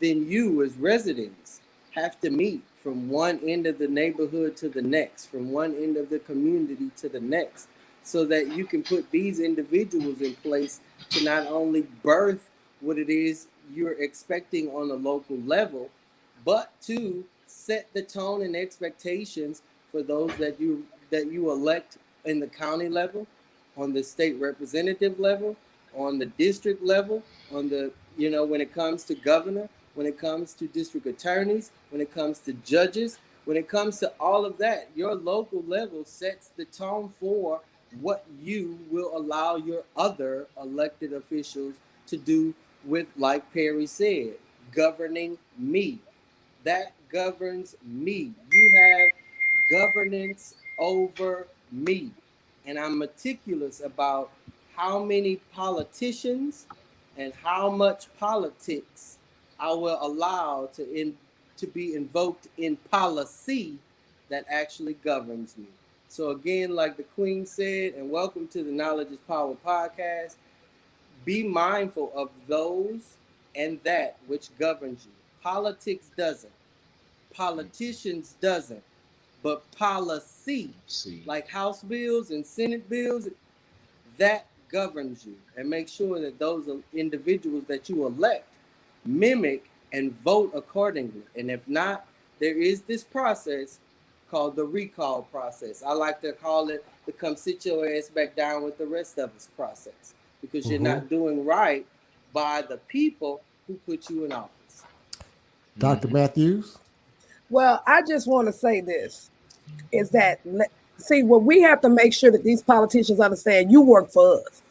then you as residents have to meet from one end of the neighborhood to the next, from one end of the community to the next, so that you can put these individuals in place to not only birth what it is you're expecting on a local level, but to set the tone and expectations for those that you elect in the county level, on the state representative level, on the district level, on the, when it comes to governor, when it comes to district attorneys, when it comes to judges, when it comes to all of that. Your local level sets the tone for what you will allow your other elected officials to do with, like Perry said, governing me. That governs me. You have governance over me. And I'm meticulous about how many politicians and how much politics I will allow to be invoked in policy that actually governs me. So again, like the Queen said, and welcome to the Knowledge is Power podcast, be mindful of those and that which governs you. Politics doesn't. Politicians doesn't. But policy, like House bills and Senate bills, that governs you. And make sure that those individuals that you elect mimic and vote accordingly. And if not, there is this process called the recall process. I like to call it the come sit your ass back down with the rest of us process, because you're not doing right by the people who put you in office. Dr. Matthews? Well, I just want to say this, is that, see, what we have to make sure that these politicians understand, you work for us.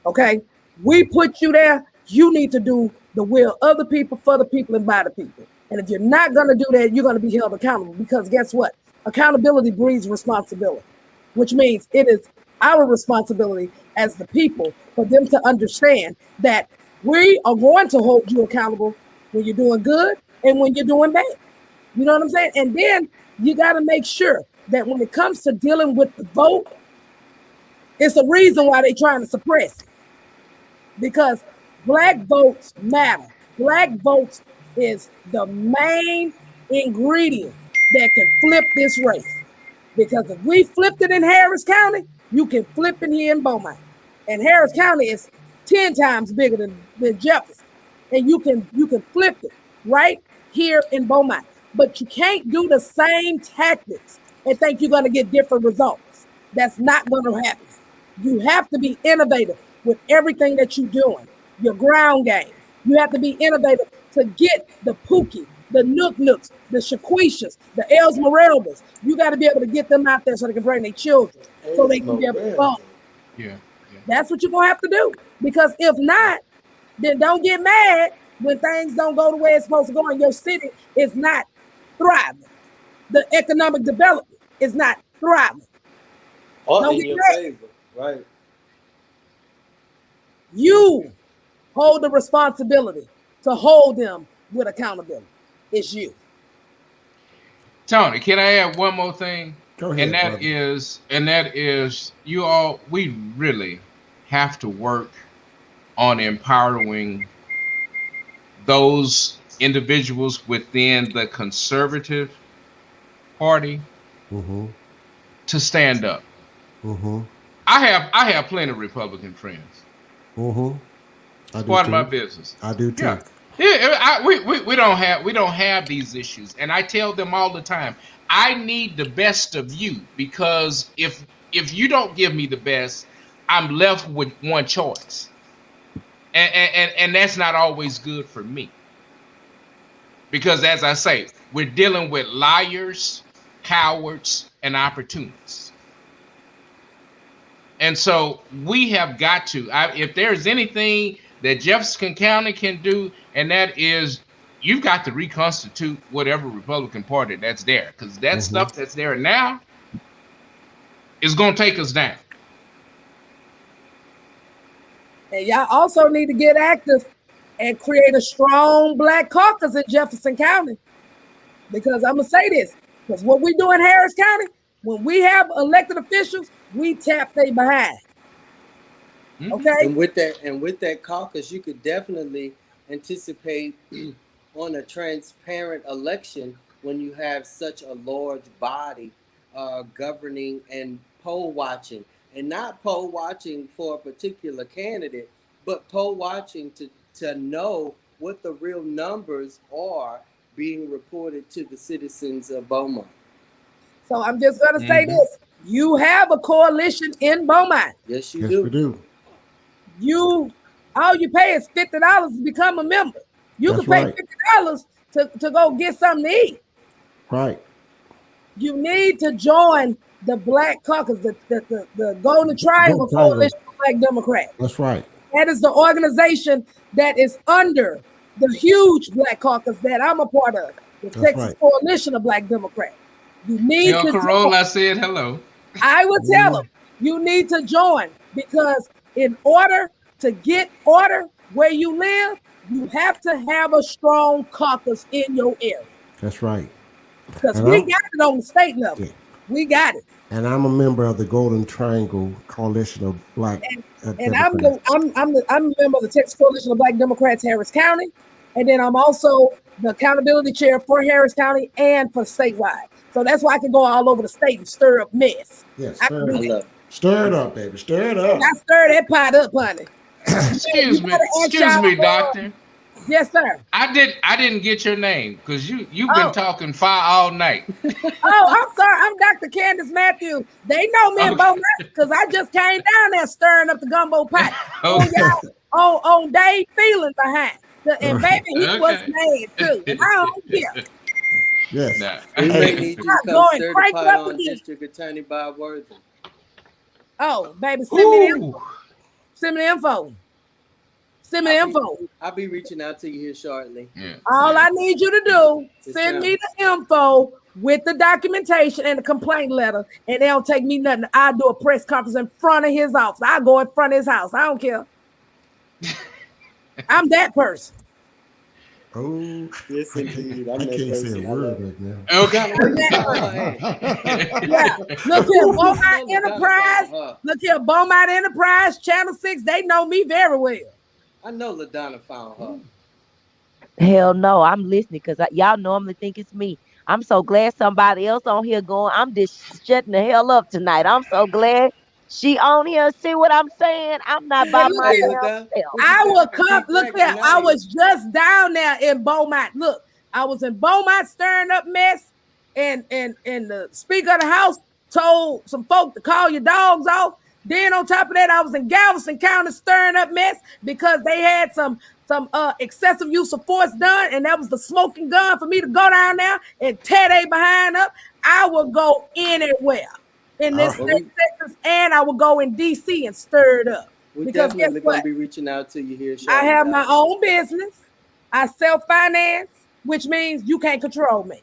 Okay? We put you there. You need to do the will of the people, for the people, and by the people. And if you're not going to do that, you're going to be held accountable, because guess what? Accountability breeds responsibility, which means it is our responsibility as the people for them to understand that we are going to hold you accountable when you're doing good and when you're doing bad. You know what I'm saying? And then you got to make sure that when it comes to dealing with the vote, it's a reason why they're trying to suppress it. Because Black votes matter. Black votes is the main ingredient that can flip this race. Because if we flipped it in Harris County, you can flip it here in Beaumont. And Harris County is 10 times bigger than Jefferson. And you can flip it right here in Beaumont. But you can't do the same tactics and think you're going to get different results. That's not going to happen. You have to be innovative with everything that you're doing. Your ground game. You have to be innovative to get the Pookie, the Nooks, the Shaquishas, the Esmeraldas. You got to be able to get them out there so they can bring their children, so they can be able to vote. Yeah. That's what you're going to have to do. Because if not, then don't get mad when things don't go the way it's supposed to go and your city is not thriving. The economic development is not thriving. Or in your favor, right? You hold the responsibility to hold them with accountability. It's you. Tony, can I add one more thing? Go ahead. And that is you all, we really have to work on empowering those individuals within the conservative party to stand up. I have plenty of Republican friends. Part of my business. I do too. Yeah, we don't have these issues, and I tell them all the time, I need the best of you, because if you don't give me the best, I'm left with one choice, and that's not always good for me, because as I say, we're dealing with liars, cowards, and opportunists. And so we have got to, if there's anything that Jefferson County can do, and that is, you've got to reconstitute whatever Republican Party that's there, because that stuff that's there now is going to take us down. And y'all also need to get active and create a strong Black caucus in Jefferson County. Because I'm gonna say this, because what we do in Harris County, when we have elected officials, we tap they behind. Okay. And with that caucus, you could definitely anticipate on a transparent election when you have such a large body governing and poll watching, and not poll watching for a particular candidate, but poll watching to know what the real numbers are being reported to the citizens of Beaumont. So I'm just gonna say this: you have a coalition in Beaumont. Yes, you Yes, do. we do. All you pay is $50 to become a member. You That's can pay right. $50 to go get something to eat. Right. You need to join the Black Caucus, the Golden Triangle Golden Triangle. Coalition of Black Democrats. That's right. That is the organization that is under the huge Black Caucus that I'm a part of, the That's Texas right. Coalition of Black Democrats. You need Tell to Corolla join. I said hello. I will tell them you need to join, because in order to get order where you live, you have to have a strong caucus in your area. That's right. Because And we I'm- got it on the state level. Yeah. We got it. And I'm a member of the Golden Triangle Coalition of Black And I'm Democrats. a member of the Texas Coalition of Black Democrats, Harris County. And then I'm also the accountability chair for Harris County and for statewide. So that's why I can go all over the state and stir up mess. Yes, I stir can it do up. that. Stir it up, baby. Stir it up. I stir that pot up, honey. Excuse You me, gotta ask excuse y'all me, for- doctor. Yes, sir. I didn't get your name because you've Oh. been talking fire all night. Oh, I'm sorry. I'm Dr. Candace Matthews. They know me in Okay. Beaumont because I just came down there stirring up the gumbo pot. Okay. on Dave feeling behind. And baby, he was Okay. mad too. And I don't care. Yes. Nah. We may need you to I'm come going stir the crank pot up on again. District Attorney Bob Worthing. Oh, baby, send me the info. Ooh. Send me the info. Send me the info. I'll be reaching out to you here shortly. Yeah. All I need you to do, Yes, send ma'am. me the info with the documentation and the complaint letter, and they don't take me nothing. I'll do a press conference in front of his office. I'll go in front of his house. I don't care. I'm that person. Oh, Yes, indeed. I I'm that can't say person. a I love word it. right now. Okay. Yeah. Look here, Beaumont Ladonna Enterprise. found her. Look here, Beaumont Enterprise, Channel 6. They know me very well. I know Ladonna found her. Hell no, I'm listening because y'all normally think it's me. I'm so glad somebody else on here going. I'm just shutting the hell up tonight. I'm so glad she on here. See what I'm saying? I'm not by Hey, look my here. damn Ladonna. self. I will come. Keep Look there. bragging I out. was just down there in Beaumont. Look, I was in Beaumont stirring up mess, and the Speaker of the House told some folk to call your dogs off. Then on top of that, I was in Galveston County stirring up mess because they had some excessive use of force done, and that was the smoking gun for me to go down there and tear they behind up. I will go anywhere in this All state of Texas, and I will go in DC and stir it up. We're Because definitely guess going what? to be reaching out to you here shortly. I have my guys. own business. I self-finance, which means you can't control me.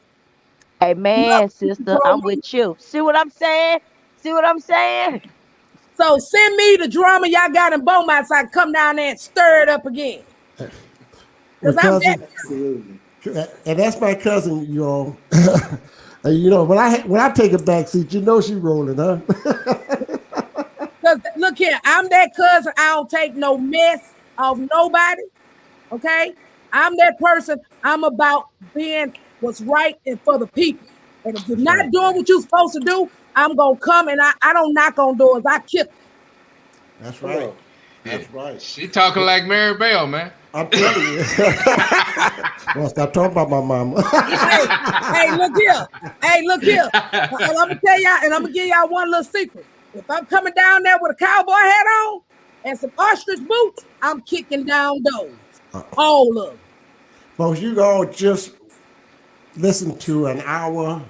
Hey man, sister, I'm with you. See what I'm saying? See what I'm saying? So send me the drama y'all got in Beaumont so I can come down there and stir it up again. My Because I'm cousin, that. Absolutely. and that's my cousin, y'all. And you know, when I take a back seat, you know she rolling, huh? Because look here, I'm that cousin. I don't take no mess off nobody. Okay? I'm that person. I'm about being what's right and for the people. And if you're not doing what you're supposed to do, I'm gonna come and I don't knock on doors. I kick. That's Come right. on. That's right. She talking like Mary Bell, man. I'm telling you. Well, stop talking about my mama. Hey, look here. Hey, look here. And I'm gonna tell y'all, and I'm gonna give y'all one little secret. If I'm coming down there with a cowboy hat on and some ostrich boots, I'm kicking down doors. All of them. Folks, you all just listen to an hour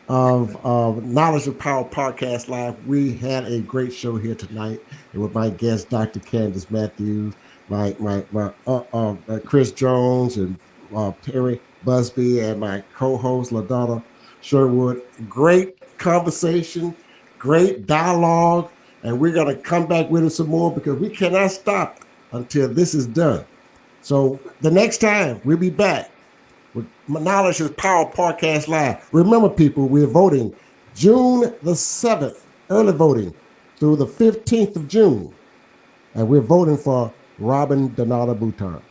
of Knowledge of Power Podcast Live. We had a great show here tonight with my guest, Dr. Candace Matthews, my Chris Jones, and Perry Busby, and my co-host, LaDonna Sherwood. Great conversation, great dialogue, and we're going to come back with it some more because we cannot stop until this is done. So the next time we'll be back with Knowledge is Power Podcast Live. Remember, people, we're voting June the 7th, early voting through the 15th of June. And we're voting for Robin Donata Bouton.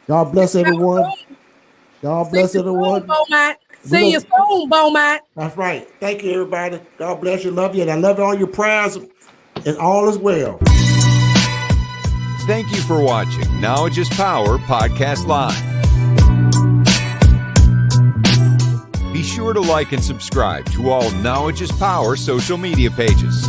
God bless everyone. God bless everyone. Beaumont. See you soon, Beaumont. That's right. Thank you, everybody. God bless you. Love you. And I love all your prayers. And all is well. Thank you for watching Knowledge is Power Podcast Live. Be sure to like and subscribe to all Knowledge is Power social media pages.